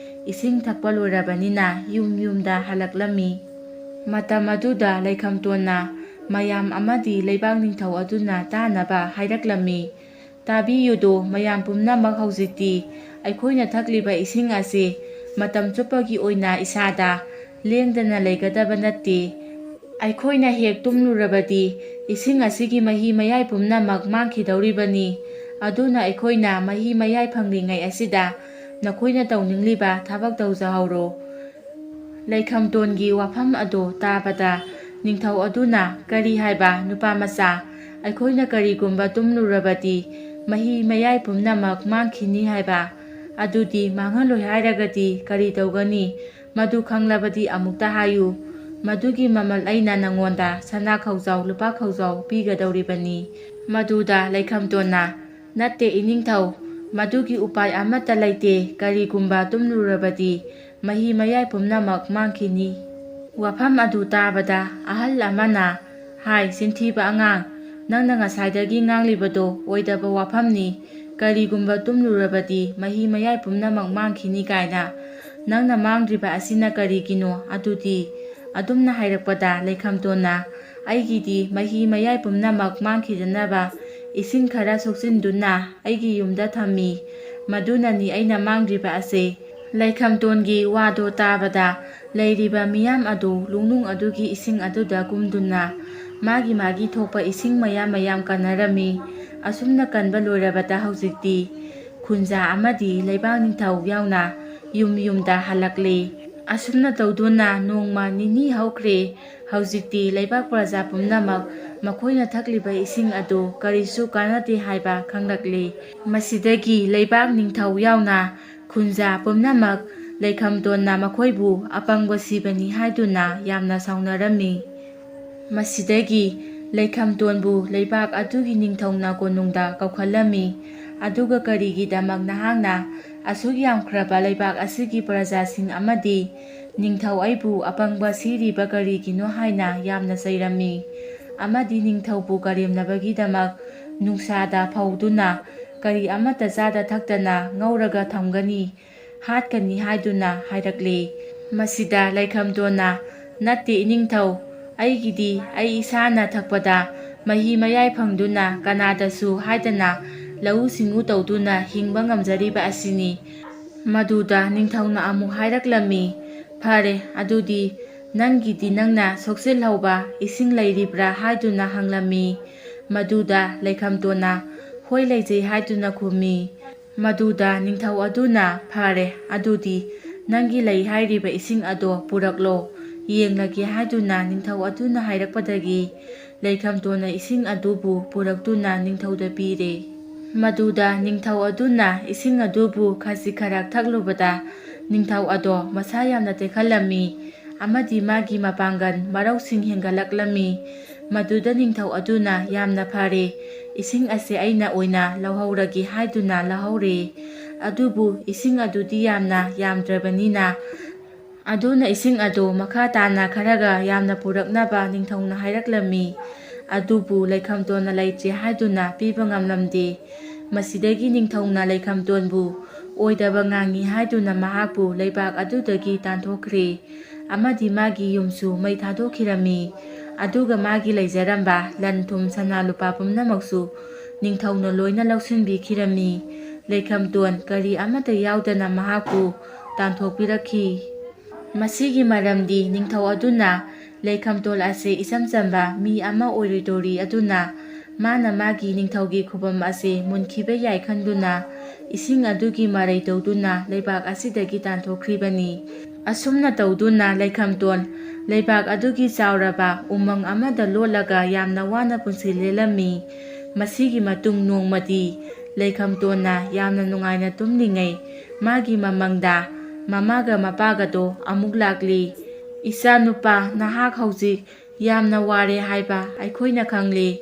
ꯏꯁꯤꯡ ꯊꯛꯄ ꯂꯣꯏꯔꯕꯅꯤꯅ ꯌꯨꯝꯗ ꯍꯜꯂꯛꯂꯝꯃꯤ꯫ ꯃꯇꯝ ꯑꯗꯨꯗ ꯂꯩꯈꯝꯇꯣꯟꯅ ꯃꯌꯥꯝ ꯑꯃꯗꯤ ꯂꯩꯕꯥꯛ ꯅꯤꯡꯊꯧ ꯑꯗꯨꯅ ꯇꯥꯅꯕ ꯍꯥꯏꯔꯛꯂꯝꯃꯤ, ꯇꯥꯕꯤꯌꯨꯗꯣ ꯃꯌꯥꯝ ꯄꯨꯝꯅꯃꯛ, ꯍꯧꯖꯤꯛꯇꯤ ꯑꯩꯈꯣꯏꯅ ꯊꯛꯂꯤꯕ ꯏꯁꯤꯡ ꯑꯁꯤ ꯃꯇꯝ ꯆꯨꯞꯄꯒꯤ ꯑꯣꯏꯅ ꯏꯁꯥꯗ ꯂꯦꯡꯗꯅ ꯂꯩꯒꯗꯕ ꯅꯠꯇꯦ꯫ ꯑꯩꯈꯣꯏꯅ ꯍꯦꯛ ꯇꯨꯝꯂꯨꯔꯕꯗꯤ ꯏꯁꯤꯡ ꯑꯁꯤꯒꯤ ꯃꯍꯤ ꯃꯌꯥꯏ ꯄꯨꯝꯅꯃꯛ ꯃꯥꯡꯈꯤꯗꯧꯔꯤꯕꯅꯤ꯫ ꯑꯗꯨꯅ ꯑꯩꯈꯣꯏꯅ ꯃꯍꯤ ꯃꯌꯥꯏ ꯐꯪꯂꯤꯉꯩ ꯑꯁꯤꯗ ꯅꯈꯣꯏꯅ ꯇꯧꯅꯤꯡꯂꯤꯕ ꯊꯕꯛ ꯇꯧꯖꯍꯧꯔꯣ꯫ ꯂꯩꯈꯝꯇꯣꯟꯒꯤ ꯋꯥꯐꯝ ꯑꯗꯨ ꯇꯥꯕꯗ ꯅꯤꯡꯊꯧ ꯑꯗꯨꯅ, ꯀꯔꯤ ꯍꯥꯏꯕ ꯅꯨꯄꯥꯃꯆꯥ, ꯑꯩꯈꯣꯏꯅ ꯀꯔꯤꯒꯨꯝꯕ ꯇꯨꯝꯂꯨꯔꯕꯗꯤ ꯃꯍꯤ ꯃꯌꯥꯏ ꯄꯨꯝꯅꯃꯛ ꯃꯥꯡꯈꯤꯅꯤ ꯍꯥꯏꯕ? ꯑꯗꯨꯗꯤ ꯃꯥꯡꯍꯜꯂꯣꯏ ꯍꯥꯏꯔꯒꯗꯤ ꯀꯔꯤ ꯇꯧꯒꯅꯤ? ꯃꯗꯨ ꯈꯪꯂꯕꯗꯤ ꯑꯃꯨꯛꯇ ꯍꯥꯏꯌꯨ, ꯃꯗꯨꯒꯤ ꯃꯃꯜ ꯑꯩꯅ ꯅꯉꯣꯟꯗ ꯁꯅꯥ ꯈꯧꯖꯥꯎ ꯂꯨꯄꯥ ꯈꯧꯖꯥꯎ ꯄꯤꯒꯗꯧꯔꯤꯕꯅꯤ꯫ ꯃꯗꯨꯗ ꯂꯩꯈꯝꯇꯣꯟꯅ, ꯅꯠꯇꯦ ꯏꯅꯤꯡꯊꯧ, ꯃꯗꯨꯒꯤ ꯎꯄꯥꯏ ꯑꯃꯠꯇ ꯂꯩꯇꯦ, ꯀꯔꯤꯒꯨꯝꯕ ꯇꯨꯝꯂꯨꯔꯕꯗꯤ ꯃꯍꯤ ꯃꯌꯥꯏ ꯄꯨꯝꯅꯃꯛ ꯃꯥꯡꯈꯤꯅꯤ꯫ ꯋꯥꯐꯝ ꯑꯗꯨ ꯇꯥꯕꯗ ꯑꯍꯜ ꯑꯃꯅ, ꯍꯥꯏ ꯆꯤꯟꯊꯤꯕ ꯑꯉꯥꯡ, ꯅꯪꯅ ꯉꯁꯥꯏꯗꯒꯤ ꯉꯥꯡꯂꯤꯕꯗꯣ ꯑꯣꯏꯗꯕ ꯋꯥꯐꯝꯅꯤ꯫ ꯀꯔꯤꯒꯨꯝꯕ ꯇꯨꯝꯂꯨꯔꯕꯗꯤ ꯃꯍꯤ ꯃꯌꯥꯏ ꯄꯨꯝꯅꯃꯛ ꯃꯥꯡꯈꯤꯅꯤ ꯀꯥꯏꯅ, ꯅꯪꯅ ꯃꯥꯡꯗ꯭ꯔꯤꯕ ꯑꯁꯤꯅ ꯀꯔꯤꯒꯤꯅꯣ? ꯑꯗꯨꯗꯤ ꯑꯗꯨꯝꯅ ꯍꯥꯏꯔꯛꯄꯗ ꯂꯩꯈꯝꯇꯣꯟꯅ, ꯑꯩꯒꯤꯗꯤ ꯃꯍꯤ ꯃꯌꯥꯏ ꯄꯨꯝꯅꯃꯛ ꯃꯥꯡꯈꯤꯗꯅꯕ ꯏꯁꯤꯡ ꯈꯔ ꯁꯣꯛꯆꯤꯟꯗꯨꯅ ꯑꯩꯒꯤ ꯌꯨꯝꯗ ꯊꯝꯃꯤ, ꯃꯗꯨꯅꯅꯤ ꯑꯩꯅ ꯃꯥꯡꯗ꯭ꯔꯤꯕ ꯑꯁꯦ꯫ ꯂꯩꯈꯝꯇꯣꯟꯒꯤ ꯋꯥꯗꯣ ꯇꯥꯕꯗ ꯂꯩꯔꯤꯕ ꯃꯤꯌꯥꯝ ꯑꯗꯨ ꯂꯨꯡꯅꯨꯡ ꯑꯗꯨꯒꯤ ꯏꯁꯤꯡ ꯑꯗꯨꯗ ꯀꯨꯝꯗꯨꯅ ꯃꯥꯒꯤ ꯊꯣꯛꯄ ꯏꯁꯤꯡ ꯃꯌꯥꯝ ꯀꯟꯅꯔꯝꯃꯤ꯫ ꯑꯁꯨꯝꯅ ꯀꯟꯕ ꯂꯣꯏꯔꯕꯗ ꯍꯧꯖꯤꯛꯇꯤ ꯈꯨꯟꯖꯥ ꯑꯃꯗꯤ ꯂꯩꯕꯥꯛ ꯅꯤꯡꯊꯧ ꯌꯥꯎꯅ ꯌꯨꯝꯗ ꯍꯜꯂꯛꯂꯦ꯫ ꯑꯁꯨꯝꯅ ꯇꯧꯗꯨꯅ ꯅꯣꯡꯃ ꯅꯤꯅꯤ ꯍꯧꯈ꯭ꯔꯦ꯫ ꯍꯧꯖꯤꯛꯇꯤ ꯂꯩꯕꯥꯛ ꯄ꯭ꯔꯖꯥ ꯄꯨꯝꯅꯃꯛ ꯃꯈꯣꯏꯅ ꯊꯛꯂꯤꯕ ꯏꯁꯤꯡ ꯑꯗꯨ ꯀꯔꯤꯁꯨ ꯀꯥꯟꯅꯗꯦ ꯍꯥꯏꯕ ꯈꯪꯂꯛꯂꯦ꯫ ꯃꯁꯤꯗꯒꯤ ꯂꯩꯕꯥꯛ ꯅꯤꯡꯊꯧ ꯌꯥꯎꯅ ꯈꯨꯟꯖꯥ ꯄꯨꯝꯅꯃꯛ ꯂꯩꯈꯝꯇꯣꯟꯅ ꯃꯈꯣꯏꯕꯨ ꯑꯄꯪꯕ ꯁꯤꯕꯅꯤ ꯍꯥꯏꯗꯨꯅ ꯌꯥꯝꯅ ꯁꯥꯎꯅꯔꯝꯃꯤ꯫ ꯃꯁꯤꯗꯒꯤ ꯂꯩꯈꯝꯇꯣꯟꯕꯨ ꯂꯩꯕꯥꯛ ꯑꯗꯨꯒꯤ ꯅꯤꯡꯊꯧꯅ ꯀꯣꯅꯨꯡꯗ ꯀꯧꯈꯠꯂꯝꯃꯤ꯫ ꯑꯗꯨꯒ ꯀꯔꯤꯒꯤꯗꯃꯛ ꯅꯍꯥꯛꯅ ꯑꯁꯨꯛ ꯌꯥꯝꯈ꯭ꯔꯕ ꯂꯩꯕꯥꯛ ꯑꯁꯤꯒꯤ ꯄ꯭ꯔꯖꯥꯁꯤꯡ ꯑꯃꯗꯤ ꯅꯤꯡꯊꯧ ꯑꯩꯕꯨ ꯑꯄꯪꯕ ꯁꯤꯔꯤꯕ ꯀꯔꯤꯒꯤꯅꯣ ꯍꯥꯏꯅ ꯌꯥꯝꯅ ꯆꯩꯔꯝꯃꯤ꯫ ꯑꯃꯗꯤ ꯅꯤꯡꯊꯧꯕꯨ ꯀꯔꯦꯝꯅꯕꯒꯤꯗꯃꯛ ꯅꯨꯡꯁꯥꯗ ꯐꯧꯗꯨꯅ ꯀꯔꯤ ꯑꯃꯠꯇ ꯆꯥꯗ ꯊꯛꯇꯅ ꯉꯧꯔꯒ ꯊꯝꯒꯅꯤ, ꯍꯥꯠꯀꯅꯤ ꯍꯥꯏꯗꯨꯅ ꯍꯥꯏꯔꯛꯂꯦ꯫ ꯃꯁꯤꯗ ꯂꯩꯈꯝꯇꯣꯟꯅ "ꯅꯠꯇꯦ ꯏꯅꯤꯡꯊꯧ, ꯑꯩꯒꯤꯗꯤ ꯑꯩ ꯏꯁꯥꯅ ꯊꯛꯄꯗ ꯃꯍꯤ ꯃꯌꯥꯏ ꯐꯪꯗꯨꯅ ꯀꯅꯥꯗꯁꯨ ꯍꯥꯏꯗꯅ ꯂꯧꯎ ꯁꯤꯡꯎ ꯇꯧꯗꯨꯅ ꯍꯤꯡꯕ ꯉꯝꯖꯔꯤꯕ ꯑꯁꯤꯅꯤ"꯫ ꯃꯗꯨꯗ ꯅꯤꯡꯊꯧꯅ ꯑꯃꯨꯛ ꯍꯥꯏꯔꯛꯂꯝꯃꯤ, "ꯐꯔꯦ, ꯑꯗꯨꯗꯤ ꯅꯪꯒꯤꯗꯤ ꯅꯪꯅ ꯁꯣꯛꯆꯤꯜꯍꯧꯕ ꯏꯁꯤꯡ ꯂꯩꯔꯤꯕ꯭ꯔꯥ ꯍꯥꯏꯗꯨꯅ ꯍꯪꯂꯝꯃꯤ꯫ ꯃꯗꯨꯗ ꯂꯩꯈꯝꯇꯣꯟꯅ "ꯍꯣꯏ ꯂꯩꯖꯩ" ꯍꯥꯏꯗꯨꯅ ꯈꯨꯝꯃꯤ꯫ ꯃꯗꯨꯗ ꯅꯤꯡꯊꯧ ꯑꯗꯨꯅ "ꯐꯔꯦ, ꯑꯗꯨꯗꯤ ꯅꯪꯒꯤ ꯂꯩ ꯍꯥꯏꯔꯤꯕ ꯏꯁꯤꯡ ꯑꯗꯣ ꯄꯨꯔꯛꯂꯣ, ꯌꯦꯡꯂꯒꯦ" ꯍꯥꯏꯗꯨꯅ ꯅꯤꯡꯊꯧ ꯑꯗꯨꯅ ꯍꯥꯏꯔꯛꯄꯗꯒꯤ ꯂꯩꯈꯝꯇꯣꯟꯅ ꯏꯁꯤꯡ ꯑꯗꯨꯕꯨ ꯄꯨꯔꯛꯇꯨꯅ ꯅꯤꯡꯊꯧꯗ ꯄꯤꯔꯦ꯫ ꯃꯗꯨꯗ ꯅꯤꯡꯊꯧ ꯑꯗꯨꯅ ꯏꯁꯤꯡ ꯑꯗꯨꯕꯨ ꯈꯖꯤꯛ ꯈꯔꯥꯛ ꯊꯛꯂꯨꯕꯗ ꯅꯤꯡꯊꯧ ꯑꯗꯣ ꯃꯁꯥ ꯌꯥꯝꯅ ꯇꯦꯛꯈꯠꯂꯝꯃꯤ ꯑꯃꯗꯤ ꯃꯥꯒꯤ ꯃꯄꯥꯡꯒꯜ ꯃꯔꯧꯁꯤꯡ ꯍꯦꯟꯒꯠꯂꯛꯂꯝꯃꯤ꯫ ꯃꯗꯨꯗ ꯅꯤꯡꯊꯧ ꯑꯗꯨꯅ "ꯌꯥꯝꯅ ꯐꯔꯦ, ꯏꯁꯤꯡ ꯑꯁꯤ ꯑꯩꯅ ꯑꯣꯏꯅ ꯂꯧꯍꯧꯔꯒꯦ" ꯍꯥꯏꯗꯨꯅ ꯂꯧꯍꯧꯔꯦ꯫ ꯑꯗꯨꯕꯨ ꯏꯁꯤꯡ ꯑꯗꯨꯗꯤ ꯌꯥꯝꯅ ꯌꯥꯝꯗ꯭ꯔꯕꯅꯤꯅ ꯑꯗꯨꯅ ꯏꯁꯤꯡ ꯑꯗꯨ ꯃꯈꯥ ꯇꯥꯅ ꯈꯔꯒ ꯌꯥꯝꯅ ꯄꯨꯔꯛꯅꯕ ꯅꯤꯡꯊꯧꯅ ꯍꯥꯏꯔꯛꯂꯝꯃꯤ꯫ ꯑꯗꯨꯕꯨ ꯂꯩꯈꯝꯇꯣꯟꯅ ꯂꯩꯇ꯭ꯔꯦ ꯍꯥꯏꯗꯨꯅ ꯄꯤꯕ ꯉꯝꯂꯝꯗꯦ꯫ ꯃꯁꯤꯗꯒꯤ ꯅꯤꯡꯊꯧꯅ ꯂꯩꯈꯝꯇꯣꯟꯕꯨ ꯑꯣꯏꯗꯕ ꯉꯥꯡꯉꯤ ꯍꯥꯏꯗꯨꯅ ꯃꯍꯥꯛꯄꯨ ꯂꯩꯕꯥꯛ ꯑꯗꯨꯗꯒꯤ ꯇꯥꯟꯊꯣꯛꯈ꯭ꯔꯦ ꯑꯃꯗꯤ ꯃꯥꯒꯤ ꯌꯨꯝꯁꯨ ꯃꯩ ꯊꯥꯗꯣꯛꯈꯤꯔꯝꯃꯤ꯫ ꯑꯗꯨꯒ ꯃꯥꯒꯤ ꯂꯩꯖꯔꯝꯕ ꯂꯟ ꯊꯨꯝ ꯁꯅꯥ ꯂꯨꯄꯥ ꯄꯨꯝꯅꯃꯛꯁꯨ ꯅꯤꯡꯊꯧꯅ ꯂꯣꯏꯅ ꯂꯧꯁꯤꯟꯕꯤꯈꯤꯔꯝꯃꯤ꯫ ꯂꯩꯈꯝꯇꯣꯟ ꯀꯔꯤ ꯑꯃꯠꯇ ꯌꯥꯎꯗꯅ ꯃꯍꯥꯛꯄꯨ ꯇꯥꯟꯊꯣꯛꯄꯤꯔꯛꯈꯤ꯫ ꯃꯁꯤꯒꯤ ꯃꯔꯝꯗꯤ ꯅꯤꯡꯊꯧ ꯑꯗꯨꯅ ꯂꯩꯈꯝꯇꯣꯟ ꯑꯁꯤ ꯏꯆꯝ ꯆꯝꯕ ꯃꯤ ꯑꯃ ꯑꯣꯏꯔꯣꯏꯗꯧꯔꯤ ꯑꯗꯨꯅ ꯃꯥꯅ ꯃꯥꯒꯤ ꯅꯤꯡꯊꯧꯒꯤ ꯈꯨꯕꯝ ꯑꯁꯤ ꯃꯨꯟꯈꯤꯕ ꯌꯥꯏ ꯈꯟꯗꯨꯅ ꯏꯁꯤꯡ ꯑꯗꯨꯒꯤ ꯃꯔꯩ ꯇꯧꯗꯨꯅ ꯂꯩꯕꯥꯛ ꯑꯁꯤꯗꯒꯤ ꯇꯥꯟꯊꯣꯛꯈ꯭ꯔꯤꯕꯅꯤ꯫ ꯑꯁꯨꯝꯅ ꯇꯧꯗꯨꯅ ꯂꯩꯈꯝꯇꯣꯟ ꯂꯩꯕꯥꯛ ꯑꯗꯨꯒꯤ ꯆꯥꯎꯔꯕ ꯎꯃꯪ ꯑꯃꯗ ꯂꯣꯠꯂꯒ ꯌꯥꯝꯅ ꯋꯥꯅ ꯄꯨꯟꯁꯤ ꯂꯦꯜꯂꯝꯃꯤ꯫ ꯃꯁꯤꯒꯤ ꯃꯇꯨꯡ ꯅꯣꯡꯃꯗꯤ ꯂꯩꯈꯝꯇꯣꯟꯅ ꯌꯥꯝꯅ ꯅꯨꯡꯉꯥꯏꯅ ꯇꯨꯝꯂꯤꯉꯩ ꯃꯥꯒꯤ ꯃꯃꯪꯗ ꯃꯃꯥꯒ ꯃꯄꯥꯒꯗꯣ ꯑꯃꯨꯛ ꯂꯥꯛꯂꯤ꯫ "ꯏꯆꯥꯅꯨꯄꯥ, ꯅꯍꯥꯛ ꯍꯧꯖꯤꯛ ꯌꯥꯝꯅ ꯋꯥꯔꯦ ꯍꯥꯏꯕ ꯑꯩꯈꯣꯏꯅ ꯈꯪꯂꯦ꯫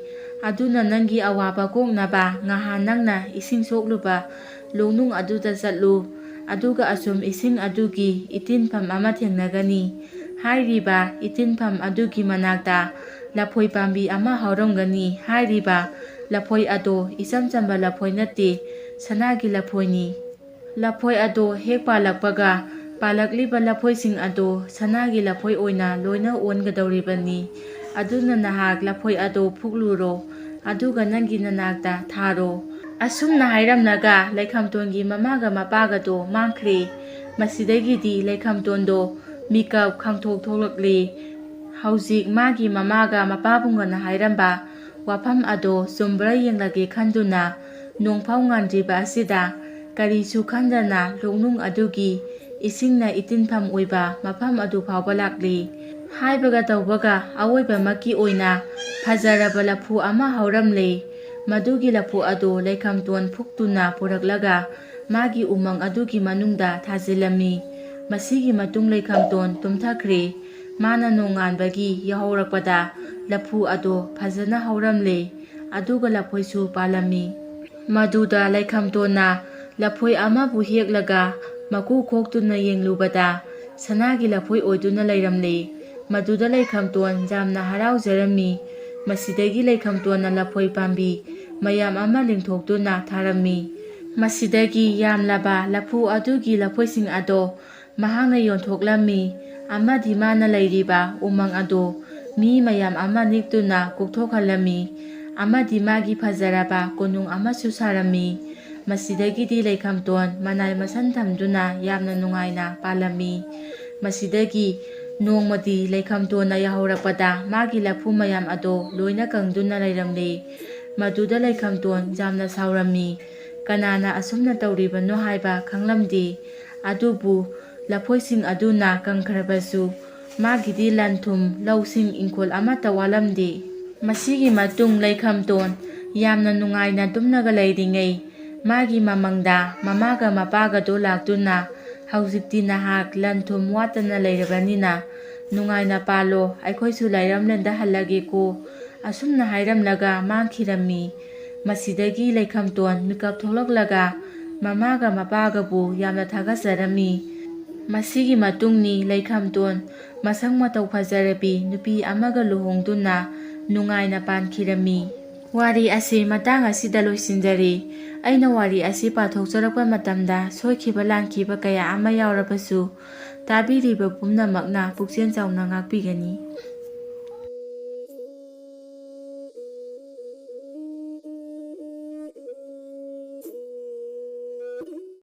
ꯑꯗꯨꯅ ꯅꯪꯒꯤ ꯑꯋꯥꯕ ꯀꯣꯛꯅꯕ ꯉꯍꯥꯟ ꯅꯪꯅ ꯏꯁꯤꯡ ꯁꯣꯛꯂꯨꯕ ꯂꯣꯛꯅꯨꯡ ꯑꯗꯨꯗ ꯆꯠꯂꯨ꯫ ꯑꯗꯨꯒ ꯑꯁꯨꯝ ꯏꯁꯤꯡ ꯑꯗꯨꯒꯤ ꯏꯇꯤꯟꯐꯝ ꯑꯃ ꯊꯦꯡꯅꯒꯅꯤ꯫ ꯍꯥꯏꯔꯤꯕ ꯏꯇꯤꯟꯐꯝ ꯑꯗꯨꯒꯤ ꯃꯅꯥꯛꯇ ꯂꯐꯣꯏ ꯄꯥꯝꯕꯤ ꯑꯃ ꯍꯧꯔꯝꯒꯅꯤ꯫ ꯍꯥꯏꯔꯤꯕ ꯂꯐꯣꯏ ꯑꯗꯣ ꯏꯆꯝ ꯆꯝꯕ ꯂꯐꯣꯏ ꯅꯠꯇꯦ, ꯁꯅꯥꯒꯤ ꯂꯐꯣꯏꯅꯤ꯫ ꯂꯐꯣꯏ ꯑꯗꯣ ꯍꯦꯛ ꯄꯥꯜꯂꯛꯄꯒ ꯄꯥꯜꯂꯛꯂꯤꯕ ꯂꯐꯣꯏꯁꯤꯡ ꯑꯗꯣ ꯁꯅꯥꯒꯤ ꯂꯐꯣꯏ ꯑꯣꯏꯅ ꯂꯣꯏꯅ ꯑꯣꯟꯒꯗꯧꯔꯤꯕꯅꯤ꯫ ꯑꯗꯨꯅ ꯅꯍꯥꯛ ꯂꯐꯣꯏ ꯑꯗꯣ ꯐꯨꯛꯂꯨꯔꯣ, ꯑꯗꯨꯒ ꯅꯪꯒꯤ ꯅꯅꯥꯛꯇ ꯊꯥꯔꯣ"꯫ ꯑꯁꯨꯝꯅ ꯍꯥꯏꯔꯝꯂꯒ ꯂꯩꯈꯝꯇꯣꯟꯒꯤ ꯃꯃꯥꯒ ꯃꯄꯥꯒꯗꯣ ꯃꯥꯡꯈ꯭ꯔꯦ꯫ ꯃꯁꯤꯗꯒꯤꯗꯤ ꯂꯩꯈꯝꯇꯣꯟꯗꯣ ꯃꯤꯀꯞ ꯈꯪꯊꯣꯛ ꯊꯣꯛꯂꯛꯂꯦ꯫ ꯍꯧꯖꯤꯛ ꯃꯥꯒꯤ ꯃꯃꯥꯒ ꯃꯄꯥꯕꯨꯡꯒꯅ ꯍꯥꯏꯔꯝꯕ ꯋꯥꯐꯝ ꯑꯗꯣ ꯆꯨꯝꯕ꯭ꯔꯥ ꯌꯦꯡꯂꯒꯦ ꯈꯟꯗꯨꯅ ꯅꯣꯡꯐꯥꯎ ꯉꯥꯟꯗ꯭ꯔꯤꯕ ꯑꯁꯤꯗ ꯀꯔꯤꯁꯨ ꯈꯟꯗꯅ ꯂꯣꯛꯅꯨꯡ ꯑꯗꯨꯒꯤ ꯏꯁꯤꯡꯅ ꯏꯇꯤꯟꯐꯝ ꯑꯣꯏꯕ ꯃꯐꯝ ꯑꯗꯨ ꯐꯥꯎꯕ ꯂꯥꯛꯂꯦ꯫ ꯍꯥꯏꯕꯒ ꯇꯧꯕꯒ ꯑꯋꯣꯏꯕꯃꯛꯀꯤ ꯑꯣꯏꯅ ꯐꯖꯔꯕ ꯂꯐꯨ ꯑꯃ ꯍꯧꯔꯝꯂꯦ꯫ ꯃꯗꯨꯒꯤ ꯂꯐꯨ ꯑꯗꯣ ꯂꯩꯈꯝꯇꯣꯟ ꯐꯨꯛꯇꯨꯅ ꯄꯨꯔꯛꯂꯒ ꯃꯥꯒꯤ ꯎꯃꯪ ꯑꯗꯨꯒꯤ ꯃꯅꯨꯡꯗ ꯊꯥꯖꯤꯜꯂꯝꯃꯤ꯫ ꯃꯁꯤꯒꯤ ꯃꯇꯨꯡ ꯂꯩꯈꯝꯇꯣꯟ ꯇꯨꯝꯊꯈ꯭ꯔꯦ꯫ ꯃꯥꯅ ꯅꯣꯡꯉꯥꯟꯕꯒꯤ ꯌꯥꯍꯧꯔꯛꯄꯗ ꯂꯐꯨ ꯑꯗꯣ ꯐꯖꯅ ꯍꯧꯔꯝꯂꯦ, ꯑꯗꯨꯒ ꯂꯐꯣꯏꯁꯨ ꯄꯥꯜꯂꯝꯃꯤ꯫ ꯃꯗꯨꯗ ꯂꯩꯈꯝꯇꯣꯟꯅ ꯂꯐꯣꯏ ꯑꯃꯕꯨ ꯍꯦꯛꯂꯒ ꯃꯀꯨ ꯈꯣꯛꯇꯨꯅ ꯌꯦꯡꯂꯨꯕꯗ ꯁꯅꯥꯒꯤ ꯂꯐꯣꯏ ꯑꯣꯏꯗꯨꯅ ꯂꯩꯔꯝꯂꯦ꯫ ꯃꯗꯨꯗ ꯂꯩꯈꯝꯇꯣꯟ ꯌꯥꯝꯅ ꯍꯔꯥꯎꯖꯔꯝꯃꯤ꯫ ꯃꯁꯤꯗꯒꯤ ꯂꯩꯈꯝꯇꯣꯟꯅ ꯂꯐꯣꯏ ꯄꯥꯝꯕꯤ ꯃꯌꯥꯝ ꯑꯃ ꯂꯤꯡꯊꯣꯛꯇꯨꯅ ꯊꯥꯔꯝꯃꯤ꯫ ꯃꯁꯤꯗꯒꯤ ꯌꯥꯝꯂꯕ ꯂꯐꯨ ꯑꯗꯨꯒꯤ ꯂꯐꯣꯏꯁꯤꯡ ꯑꯗꯣ ꯃꯍꯥꯛꯅ ꯌꯣꯟꯊꯣꯛꯂꯝꯃꯤ ꯑꯃꯗꯤ ꯃꯥꯅ ꯂꯩꯔꯤꯕ ꯎꯃꯪ ꯑꯗꯣ ꯃꯤ ꯃꯌꯥꯝ ꯑꯃ ꯅꯦꯛꯇꯨꯅ ꯀꯣꯛꯊꯣꯛꯍꯜꯂꯝꯃꯤ ꯑꯃꯗꯤ ꯃꯥꯒꯤ ꯐꯖꯔꯕ ꯀꯣꯅꯨꯡ ꯑꯃꯁꯨ ꯁꯥꯔꯝꯃꯤ꯫ ꯃꯁꯤꯗꯒꯤꯗꯤ ꯂꯩꯈꯝꯇꯣꯟ ꯃꯅꯥꯏ ꯃꯁꯟ ꯊꯝꯗꯨꯅ ꯌꯥꯝꯅ ꯅꯨꯡꯉꯥꯏꯅ ꯄꯥꯜꯂꯝꯃꯤ꯫ ꯃꯁꯤꯗꯒꯤ ꯅꯣꯡꯃꯗꯤ ꯂꯩꯈꯝꯇꯣꯟꯅ ꯌꯥꯍꯧꯔꯛꯄꯗ ꯃꯥꯒꯤ ꯂꯐꯨ ꯃꯌꯥꯝ ꯑꯗꯣ ꯂꯣꯏꯅ ꯀꯪꯗꯨꯅ ꯂꯩꯔꯝꯂꯦ꯫ ꯃꯗꯨꯗ ꯂꯩꯈꯝꯇꯣꯟ ꯌꯥꯝꯅ ꯁꯥꯎꯔꯝꯃꯤ꯫ ꯀꯅꯥꯅ ꯑꯁꯨꯝꯅ ꯇꯧꯔꯤꯕꯅꯣ ꯍꯥꯏꯕ ꯈꯪꯂꯝꯗꯦ꯫ ꯑꯗꯨꯕꯨ ꯂꯐꯣꯏꯁꯤꯡ ꯑꯗꯨꯅ ꯀꯪꯈ꯭ꯔꯕꯁꯨ ꯃꯥꯒꯤꯗꯤ ꯂꯟ-ꯊꯨꯝ, ꯂꯧꯁꯤꯡ, ꯏꯪꯈꯣꯜ ꯑꯃꯠꯇ ꯋꯥꯠꯂꯝꯗꯦ꯫ ꯃꯁꯤꯒꯤ ꯃꯇꯨꯡ ꯂꯩꯈꯝꯇꯣꯟ ꯌꯥꯝꯅ ꯅꯨꯡꯉꯥꯏꯅ ꯇꯨꯝꯂꯒ ꯂꯩꯔꯤꯉꯩ ꯃꯥꯒꯤ ꯃꯃꯪꯗ ꯃꯃꯥꯒ ꯃꯄꯥꯒꯗꯣ ꯂꯥꯛꯇꯨꯅ "ꯍꯧꯖꯤꯛꯇꯤ ꯅꯍꯥꯛ ꯂꯟ-ꯊꯨꯝ ꯋꯥꯠꯇꯅ ꯂꯩꯔꯕꯅꯤꯅ ꯅꯨꯡꯉꯥꯏꯅ ꯄꯥꯜꯂꯣ, ꯑꯩꯈꯣꯏꯁꯨ ꯂꯩꯔꯝꯂꯦꯟꯗ ꯍꯜꯂꯒꯦꯀꯣ" ꯑꯁꯨꯝꯅ ꯍꯥꯏꯔꯝꯂꯒ ꯃꯥꯡꯈꯤꯔꯝꯃꯤ꯫ ꯃꯁꯤꯗꯒꯤ ꯂꯩꯈꯝꯇꯣꯟ ꯃꯤꯀꯞ ꯊꯣꯛꯂꯛꯂꯒ ꯃꯃꯥꯒ ꯃꯄꯥꯒꯕꯨ ꯌꯥꯝꯅ ꯊꯥꯒꯠꯆꯔꯝꯃꯤ꯫ ꯃꯁꯤꯒꯤ ꯃꯇꯨꯡꯅꯤ ꯂꯩꯈꯝꯇꯣꯟ ꯃꯁꯛ ꯃꯇꯧ ꯐꯖꯔꯕꯤ ꯅꯨꯄꯤ ꯑꯃꯒ ꯂꯨꯍꯣꯡꯗꯨꯅ ꯅꯨꯡꯉꯥꯏꯅ ꯄꯥꯟꯈꯤꯔꯝꯃꯤ꯫ ꯋꯥꯔꯤ ꯑꯁꯤ ꯃꯇꯥꯡ ꯑꯁꯤꯗ ꯂꯣꯏꯁꯤꯟꯖꯔꯦ꯫ ꯑꯩꯅ ꯋꯥꯔꯤ ꯑꯁꯤ ꯄꯥꯊꯣꯛꯆꯔꯛꯄ ꯃꯇꯝꯗ ꯁꯣꯏꯈꯤꯕ ꯂꯥꯟꯈꯤꯕ ꯀꯌꯥ ꯑꯃ ꯌꯥꯎꯔꯕꯁꯨ ꯇꯥꯕꯤꯔꯤꯕ ꯄꯨꯝꯅꯃꯛꯅ ꯄꯨꯛꯆꯦꯜ ꯆꯥꯎꯅ ꯉꯥꯛꯄꯤꯒꯅꯤ꯫